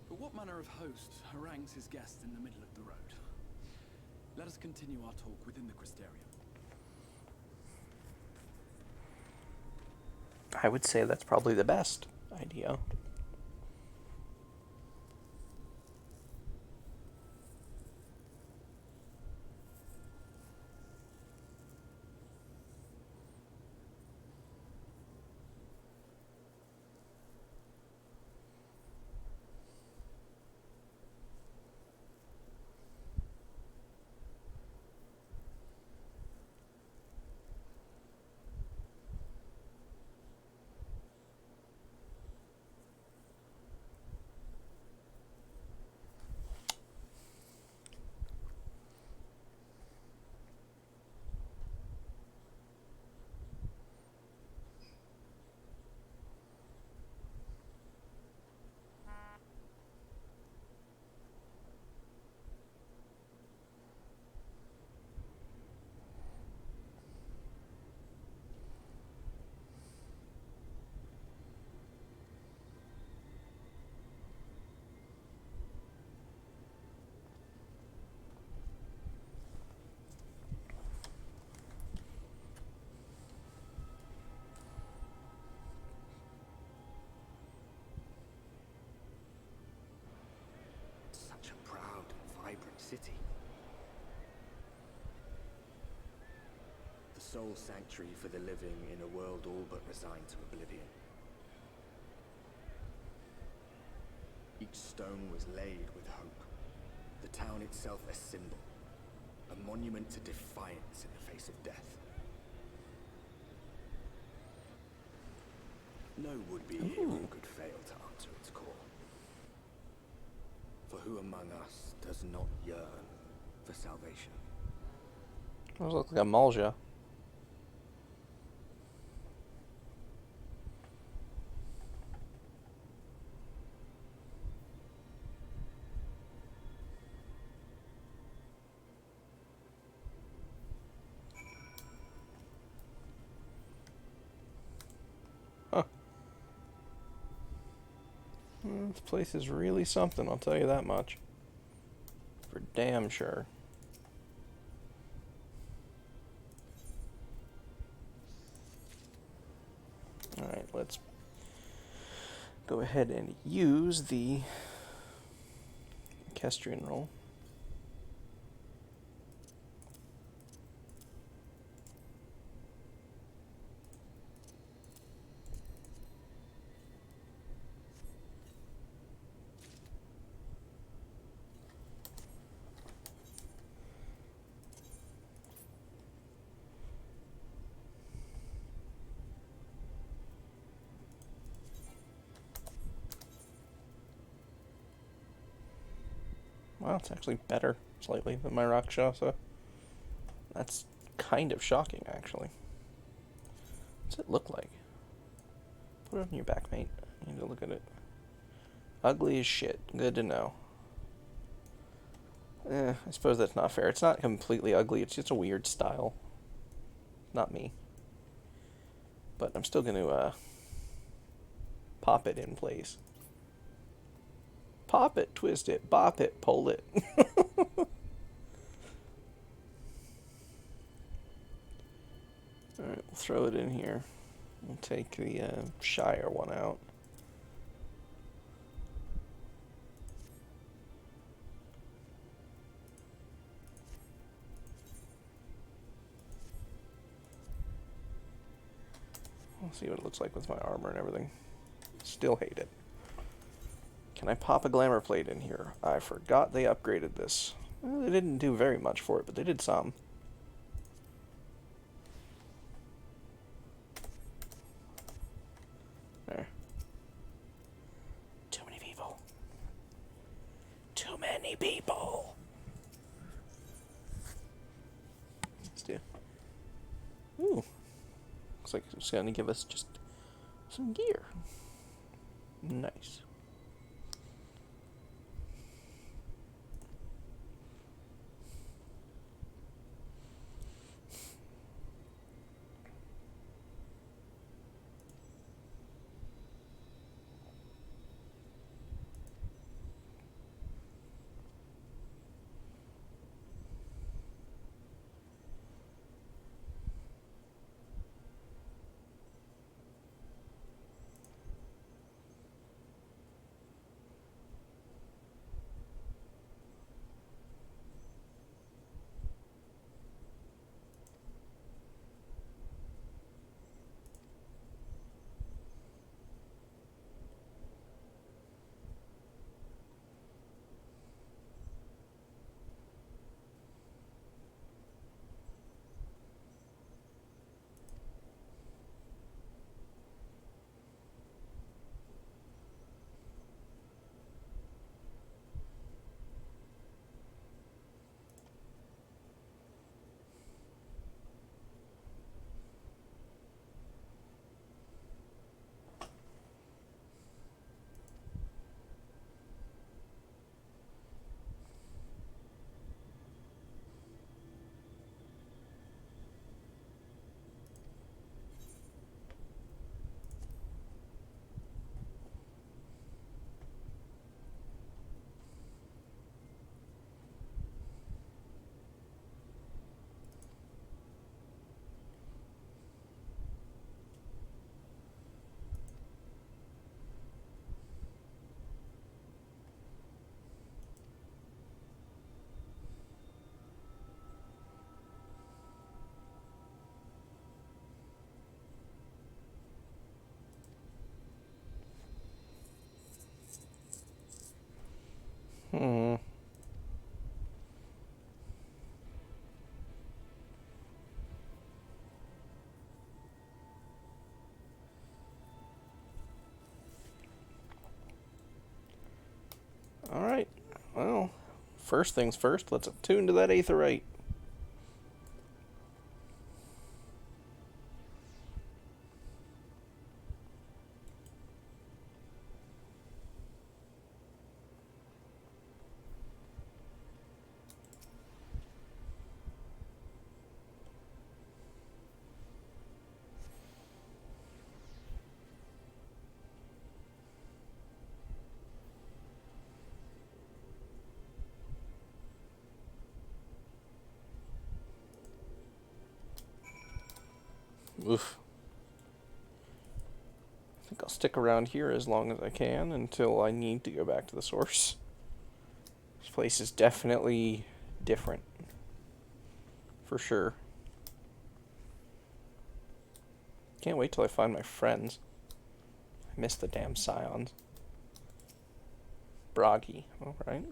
But what manner of host harangues his guests in the middle of the road? Let us continue our talk within the Crystarium. I would say that's probably the best idea. Such a proud and vibrant city. The sole sanctuary for the living in a world all but resigned to oblivion. Each stone was laid with hope. The town itself a symbol, a monument to defiance in the face of death. No would-be hero could fail to answer its call. For who among us does not yearn for salvation? Those look like a Malja. Huh. This place is really something, I'll tell you that much. For damn sure. Alright, let's go ahead and use the Kestrian roll. Well, it's actually better, slightly, than my Rakshasa. That's kind of shocking, actually. What's it look like? Put it on your back, mate. I need to look at it. Ugly as shit. Good to know. I suppose that's not fair. It's not completely ugly, it's just a weird style. Not me. But I'm still going to, pop it in place. Pop it, twist it, bop it, pull it. Alright, we'll throw it in here. We'll take the Shire one out. We'll see what it looks like with my armor and everything. Still hate it. Can I pop a glamour plate in here? I forgot they upgraded this. Well, they didn't do very much for it, but they did some. There. Too many people. Too many people. Let's do. Ooh. Looks like it's going to give us just some gear. Nice. Alright, well, first things first, let's attune to that aetheryte. Oof. I think I'll stick around here as long as I can until I need to go back to the source. This place is definitely different. For sure. Can't wait till I find my friends. I miss the damn scions. Bragi, alright.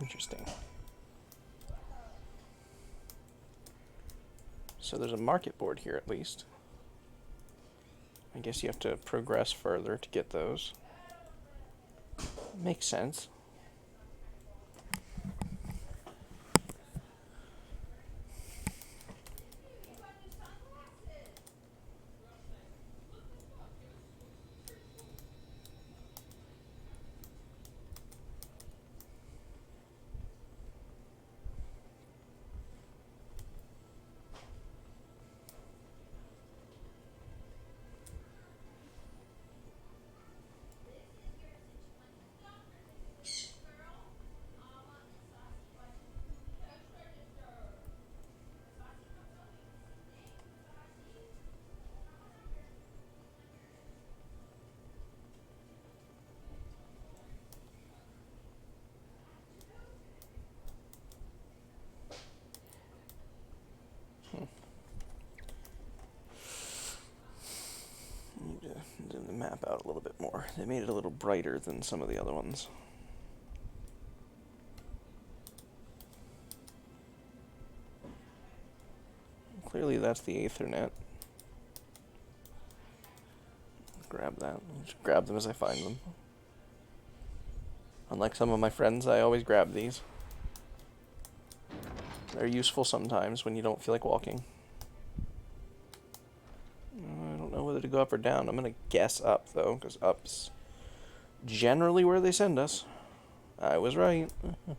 Interesting. So there's a market board here at least. I guess you have to progress further to get those. Makes sense. Need to zoom the map out a little bit more. They made it a little brighter than some of the other ones. Clearly that's the Aethernet. Grab that. Just grab them as I find them. Unlike some of my friends, I always grab these. They're useful sometimes when you don't feel like walking. I don't know whether to go up or down. I'm going to guess up, though, because up's generally where they send us. I was right. God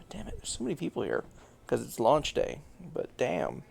damn it, there's so many people here. Because it's launch day. But damn.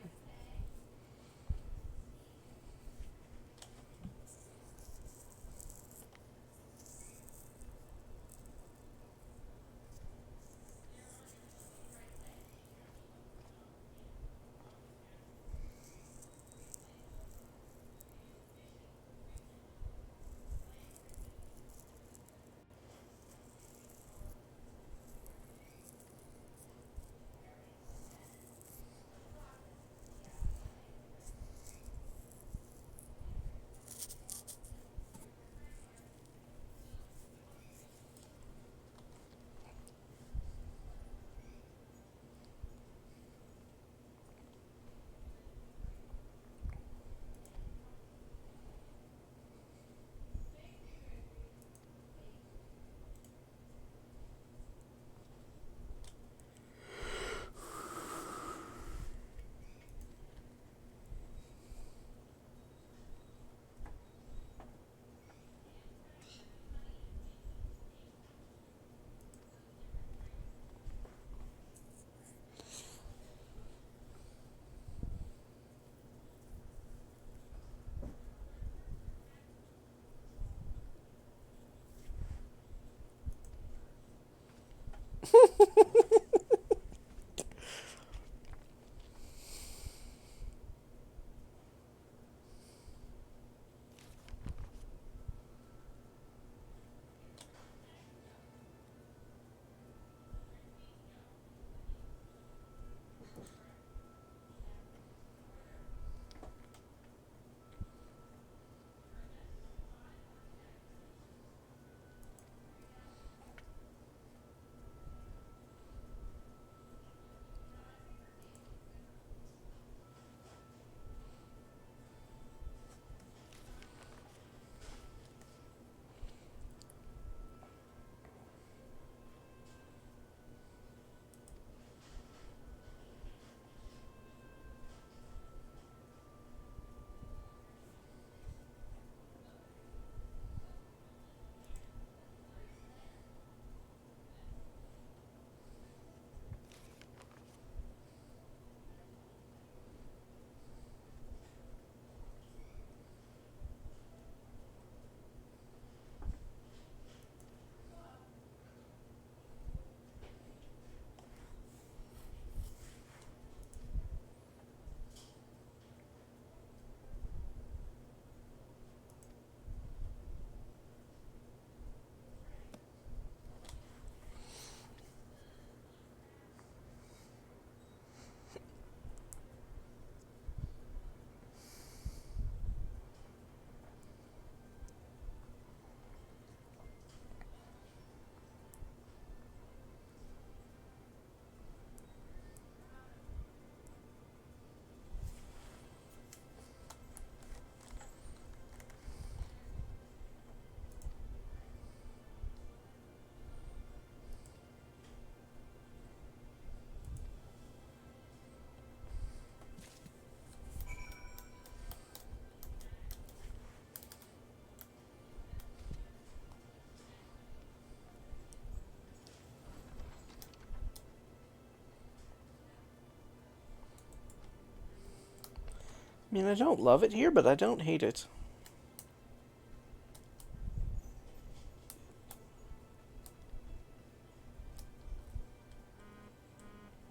I mean, I don't love it here, but I don't hate it.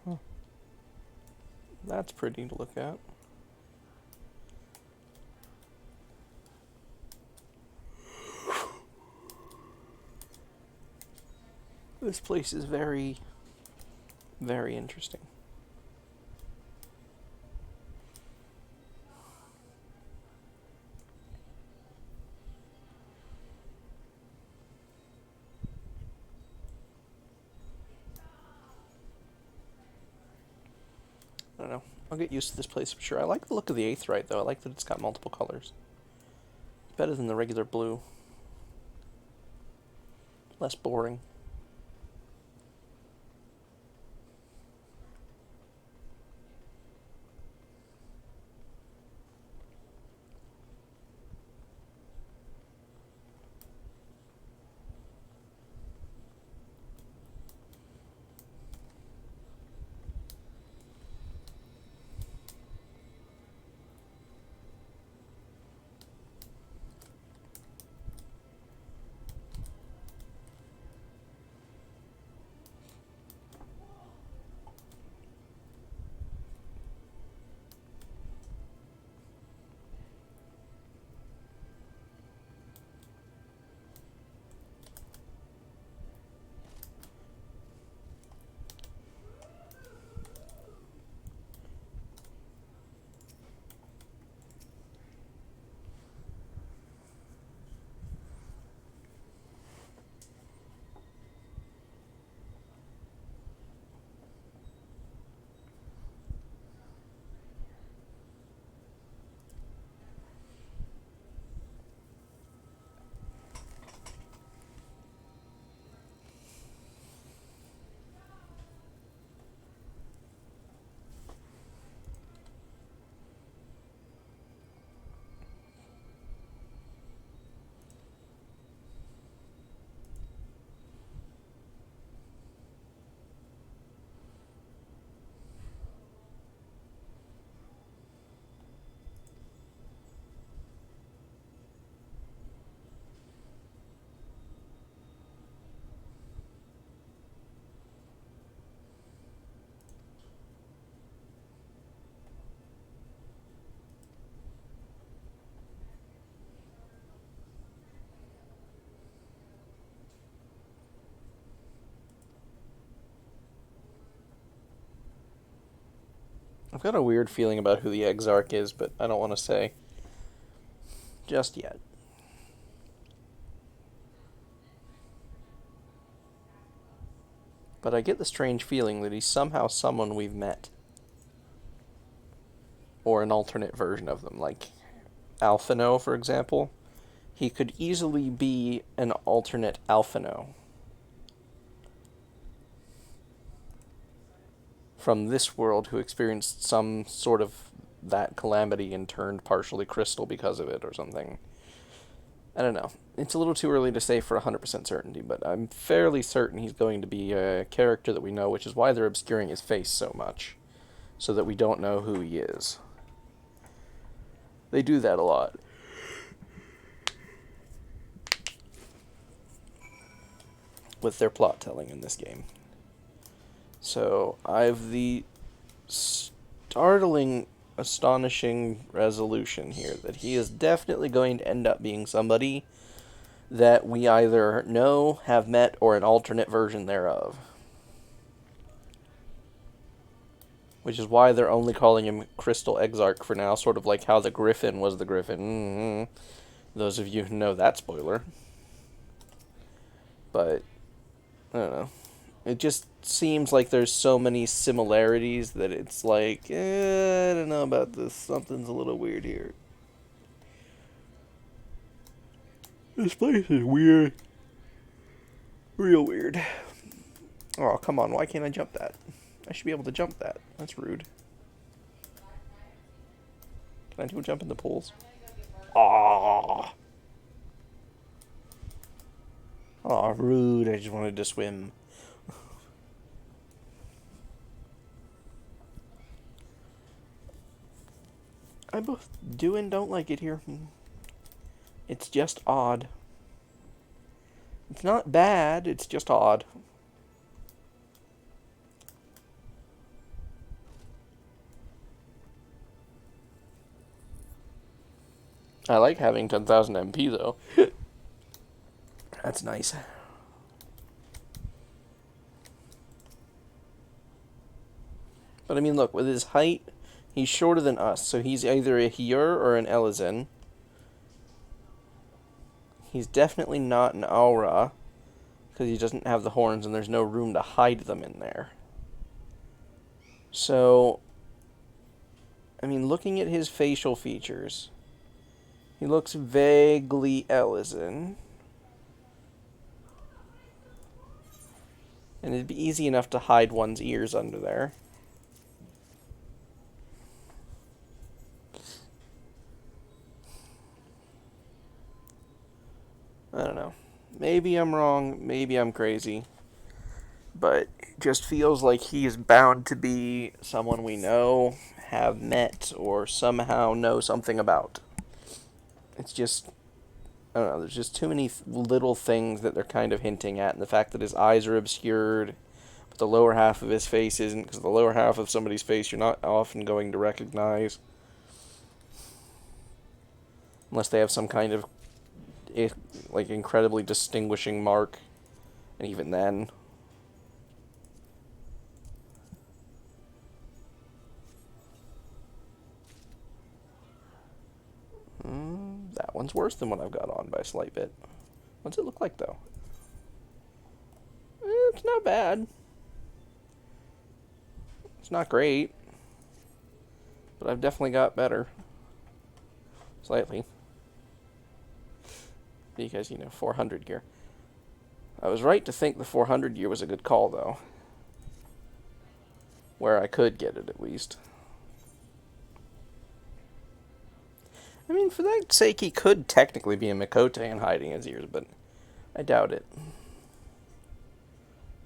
Huh. That's pretty to look at. This place is very, very interesting. I don't know. I'll get used to this place for sure. I like the look of the Aetheryte, though. I like that it's got multiple colors. Better than the regular blue. Less boring. I've got a weird feeling about who the Exarch is, but I don't want to say just yet. But I get the strange feeling that he's somehow someone we've met. Or an alternate version of them, like Alphino, for example. He could easily be an alternate Alphino from this world who experienced some sort of that calamity and turned partially crystal because of it or something. I don't know. It's a little too early to say for 100% certainty, but I'm fairly certain he's going to be a character that we know, which is why they're obscuring his face so much, so that we don't know who he is. They do that a lot. With their plot telling in this game. So, I've the startling, astonishing resolution here that he is definitely going to end up being somebody that we either know, have met, or an alternate version thereof. Which is why they're only calling him Crystal Exarch for now, sort of like how the Griffin was the Griffin. Those of you who know that spoiler. But, I don't know. It just seems like there's so many similarities that it's like, I don't know about this. Something's a little weird here. This place is weird. Real weird. Oh, come on. Why can't I jump that? I should be able to jump that. That's rude. Can I do a jump in the pools? Aww. Aw, rude. I just wanted to swim. I both do and don't like it here. It's just odd. It's not bad, it's just odd. I like having 10,000 MP though. That's nice. But I mean, look, with his height, he's shorter than us, so he's either a Hyur or an Elizin. He's definitely not an Aura, because he doesn't have the horns and there's no room to hide them in there. So, I mean, looking at his facial features, he looks vaguely Elizin. And it'd be easy enough to hide one's ears under there. I don't know. Maybe I'm wrong, maybe I'm crazy. But it just feels like he is bound to be someone we know, have met, or somehow know something about. It's just, I don't know, there's just too many little things that they're kind of hinting at, and the fact that his eyes are obscured, but the lower half of his face isn't, because the lower half of somebody's face you're not often going to recognize. Unless they have some kind of, like, incredibly distinguishing mark, and even then. That one's worse than what I've got on by a slight bit. What's it look like, though? It's not bad. It's not great. But I've definitely got better. Slightly. Because, 400 gear. I was right to think the 400 gear was a good call, though. Where I could get it, at least. I mean, for that sake, he could technically be a Mikote and hiding his ears, but I doubt it.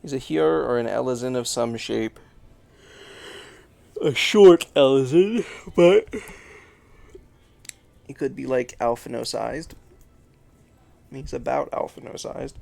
He's a Hyur or an Elizin of some shape. A short Elizin, but he could be like Alphino-sized. He's about Alphino-sized.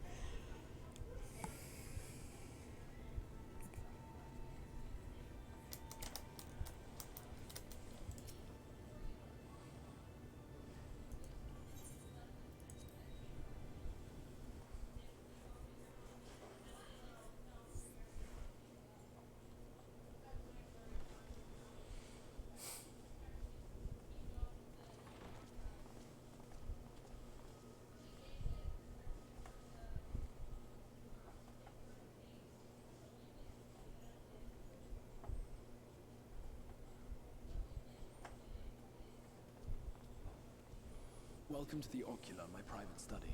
Welcome to the Ocular, my private study.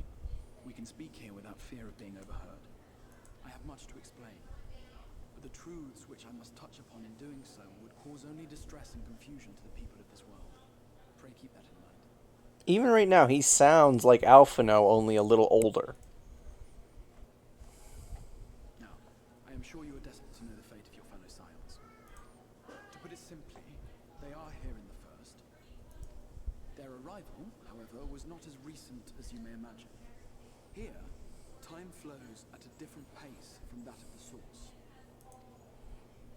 We can speak here without fear of being overheard. I have much to explain, but the truths which I must touch upon in doing so would cause only distress and confusion to the people of this world. Pray keep that in mind. Even right now, he sounds like Alphino, only a little older. Now, I am sure you are desperate to know the fate of your fellow Scions. To put it simply, they are here in the first. Their arrival, however, was not as recent as you may imagine. Here, time flows at a different pace from that of the source.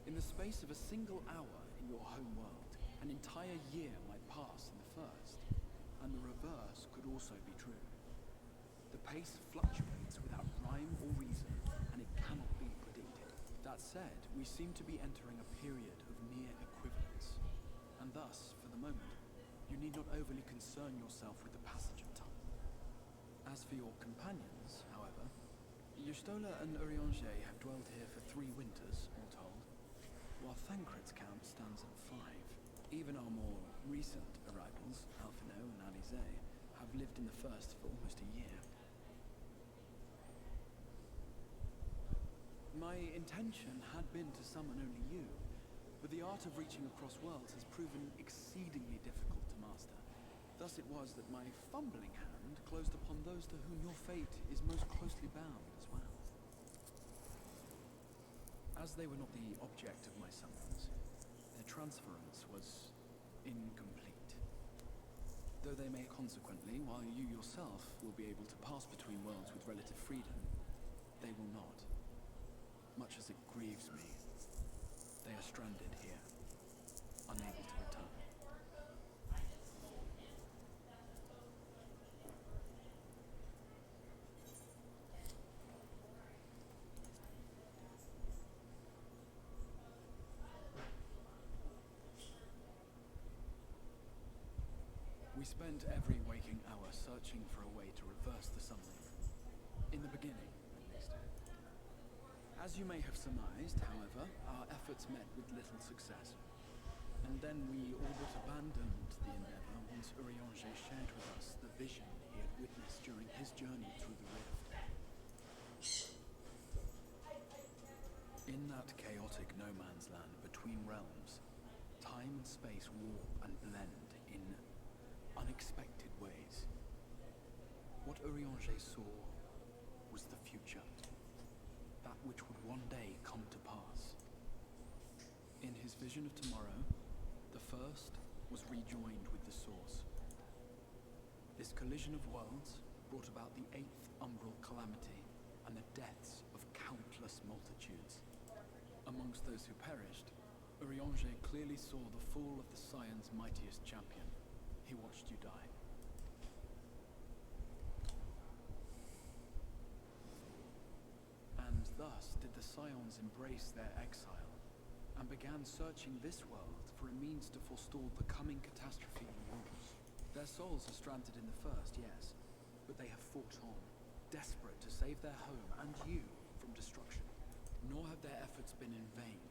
In the space of a single hour in your home world, an entire year might pass in the first, and the reverse could also be true. The pace fluctuates without rhyme or reason, and it cannot be predicted. That said, we seem to be entering a period of near equivalence, and thus, for the moment, you need not overly concern yourself with the passage of time. As for your companions, however, Y'shtola and Urianger have dwelled here for 3 winters, all told, while Thancred's count stands at 5. Even our more recent arrivals, Alphino and Alize, have lived in the first for almost a year. My intention had been to summon only you, but the art of reaching across worlds has proven exceedingly difficult to master. Thus it was that my fumbling hand closed upon those to whom your fate is most closely bound as well. As they were not the object of my summons, their transference was incomplete. Though they may consequently, while you yourself will be able to pass between worlds with relative freedom, they will not. Much as it grieves me, they are stranded here, unable to return. We spent every waking hour searching for a way to reverse the sunlight. In the beginning, at least. As you may have surmised, however, our efforts met with little success. And then we all but abandoned the endeavor once Urianger shared with us the vision he had witnessed during his journey through the rift. In that chaotic no-man's land between realms, time and space warp and blend in unexpected ways. What Urianger saw was the future. That which would one day come to pass. In his vision of tomorrow, the first was rejoined with the source. This collision of worlds brought about the 8th umbral calamity and the deaths of countless multitudes. Amongst those who perished, Urianger clearly saw the fall of the Scion's mightiest champion. He watched you die. And thus did the Scions embrace their exile, and began searching this world for a means to forestall the coming catastrophe in yours. Their souls are stranded in the first, yes, but they have fought on, desperate to save their home and you from destruction. Nor have their efforts been in vain,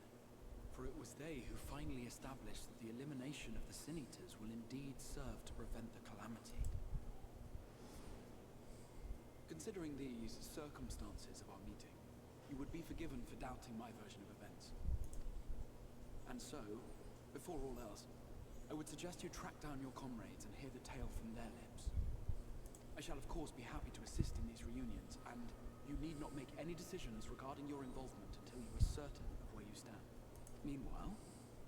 for it was they who finally established that the elimination of the Sin Eaters will indeed serve to prevent the calamity. Considering these circumstances of our meeting, you would be forgiven for doubting my version of events. And so, before all else, I would suggest you track down your comrades and hear the tale from their lips. I shall of course be happy to assist in these reunions, and you need not make any decisions regarding your involvement until you are certain of where you stand. Meanwhile,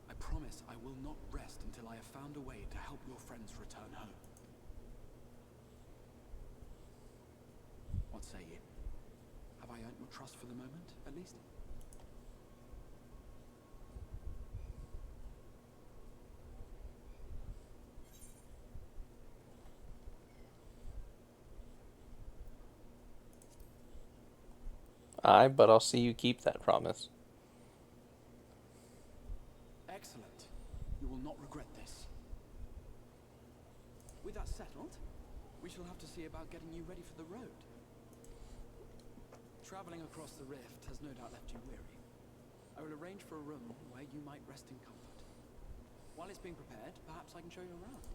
I promise I will not rest until I have found a way to help your friends return home. What say you? Have I earned your trust for the moment, at least? Aye, but I'll see you keep that promise. Excellent. You will not regret this. With that settled, we shall have to see about getting you ready for the road. Traveling across the rift has no doubt left you weary. I will arrange for a room where you might rest in comfort. While it's being prepared, perhaps I can show you around.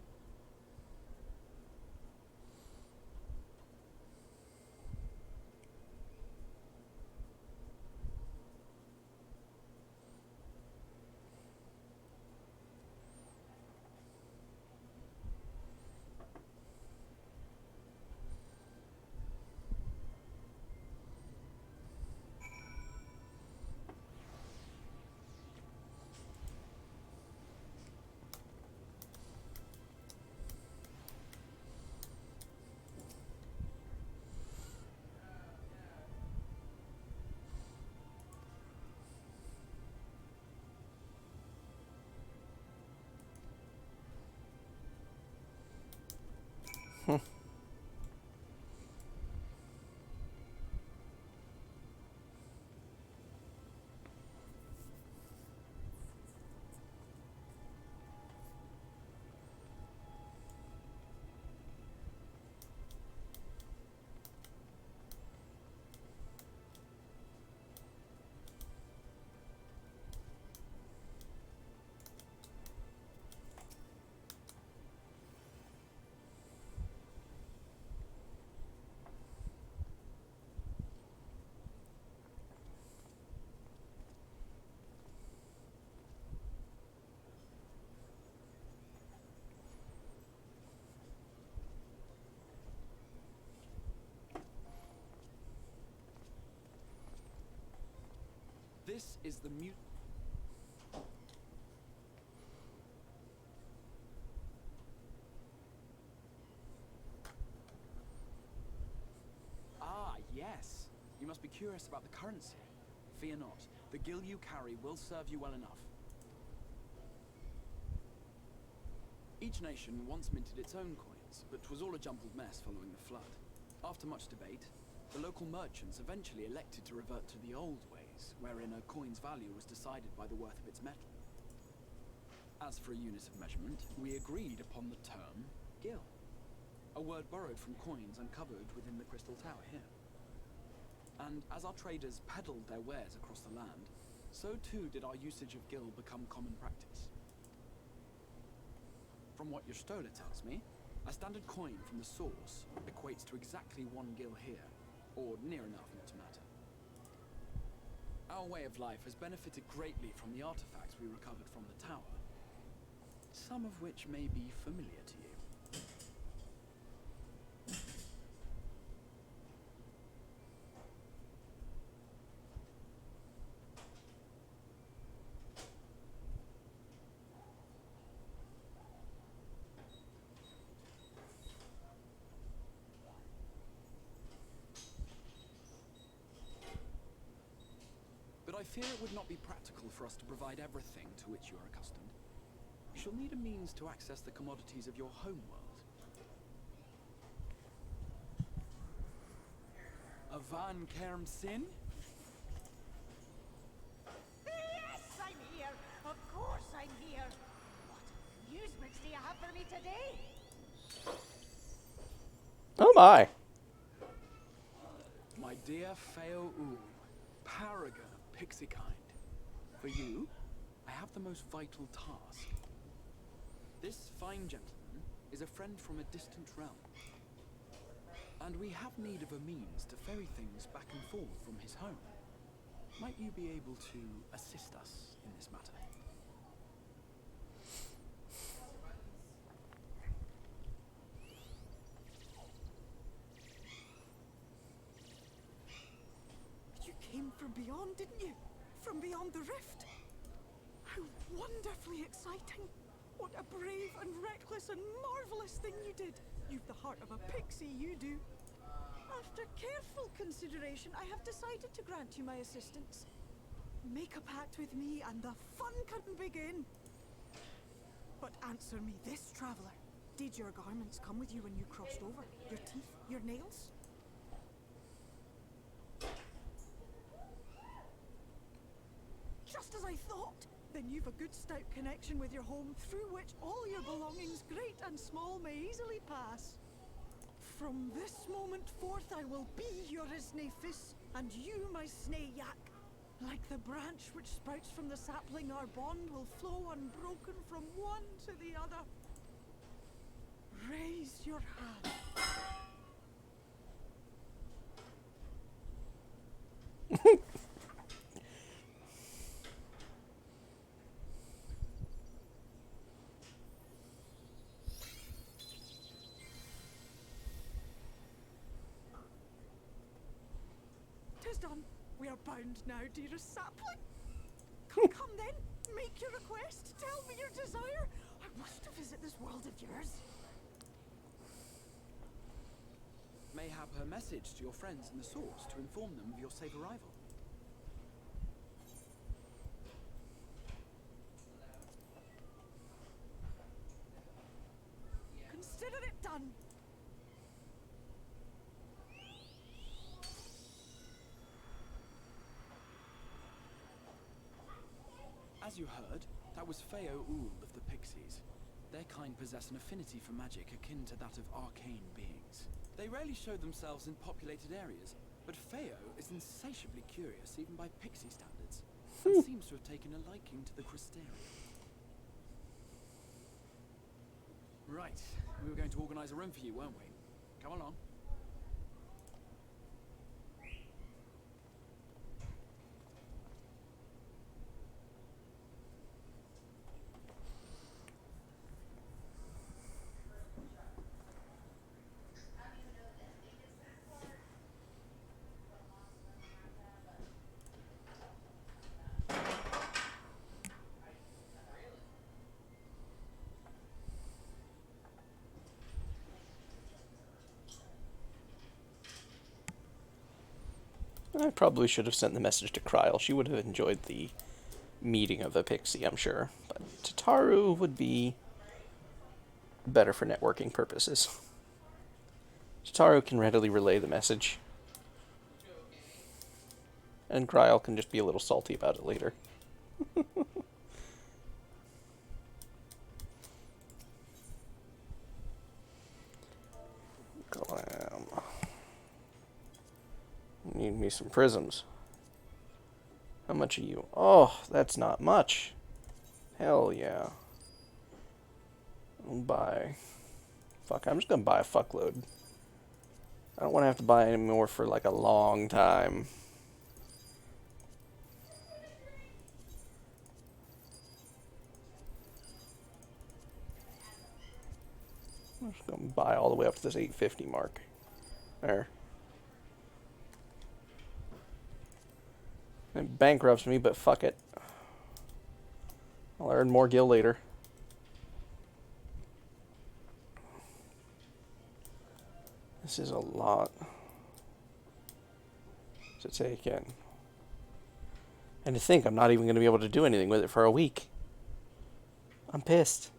This is the mute. Yes, you must be curious about the currency. Fear not. The gil you carry will serve you well enough. Each nation once minted its own coins, but 'twas all a jumbled mess following the flood. After much debate, the local merchants eventually elected to revert to the old ways, wherein a coin's value was decided by the worth of its metal. As for a unit of measurement, we agreed upon the term gil, a word borrowed from coins uncovered within the Crystal Tower here. And as our traders peddled their wares across the land, so too did our usage of gil become common practice. From what your stola tells me, a standard coin from the source equates to exactly 1 gil here, or near enough not to matter. Our way of life has benefited greatly from the artifacts we recovered from the tower, some of which may be familiar to you. But I fear it would not be practical for us to provide everything to which you are accustomed. You shall need a means to access the commodities of your homeworld. Avan Kerm Sin? Yes, I'm here. Of course I'm here. What amusements do you have for me today? Oh my. My dear Feo U, Paragon of pixie kind. For you, I have the most vital task. This fine gentleman is a friend from a distant realm, and we have need of a means to ferry things back and forth from his home. Might you be able to assist us in this matter? You came from beyond, didn't you? From beyond the rift? How wonderfully exciting! What a brave and reckless and marvelous thing you did! You've the heart of a pixie, you do. After careful consideration, I have decided to grant you my assistance. Make a pact with me and the fun can begin. But answer me this, traveler. Did your garments come with you when you crossed over? Your teeth? Your nails? Just as I thought! Then you've a good stout connection with your home, through which all your belongings, great and small, may easily pass. From this moment forth I will be your Isnefis, and you my Snayak. Like the branch which sprouts from the sapling, our bond will flow unbroken from one to the other. Raise your hand. Tis done. We are bound now, dearest sapling. Come then, make your request. Tell me your desire. I wish to visit this world of yours. Mayhap her message to your friends in the source to inform them of your safe arrival. Consider it done. As you heard, that was Feo Ul of the Pixies. Their kind possess an affinity for magic akin to that of arcane beings. They rarely show themselves in populated areas, but Feo is insatiably curious even by pixie standards, and seems to have taken a liking to the Crystarium. Right, we were going to organize a room for you, weren't we? Come along. I probably should have sent the message to Kryl. She would have enjoyed the meeting of a pixie, I'm sure. But Tataru would be better for networking purposes. Tataru can readily relay the message. And Kryl can just be a little salty about it later. Glam. Need me some prisms. How much are you? Oh, that's not much. Hell yeah. I'll buy... Fuck, I'm just gonna buy a fuckload. I don't want to have to buy any more for like a long time. I'm just gonna buy all the way up to this 850 mark. There. It bankrupts me, but fuck it. I'll earn more gil later. This is a lot to take in. And to think I'm not even going to be able to do anything with it for a week. I'm pissed.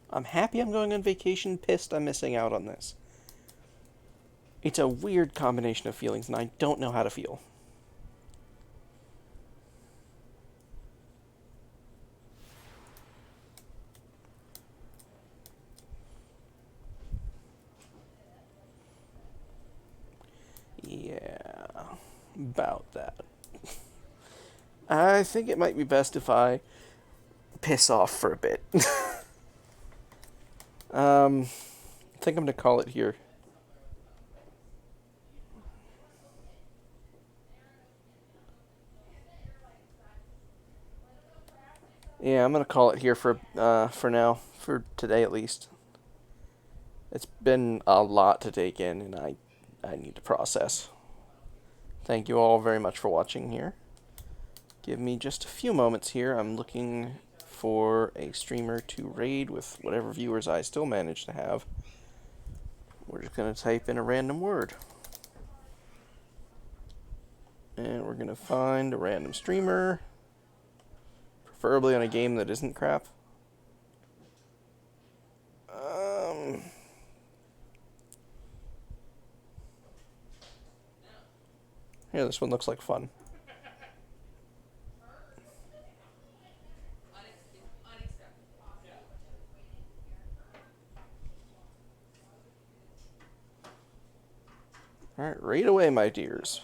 I'm happy I'm going on vacation, pissed I'm missing out on this. It's a weird combination of feelings, and I don't know how to feel. Yeah, about that. I think it might be best if I piss off for a bit. I think I'm going to call it here. Yeah, I'm going to call it here for now, for today at least. It's been a lot to take in, and I need to process. Thank you all very much for watching here. Give me just a few moments here. I'm looking for a streamer to raid with whatever viewers I still manage to have. We're just going to type in a random word. And we're going to find a random streamer. Preferably on a game that isn't crap. Yeah, this one looks like fun. Alright, raid away, my dears.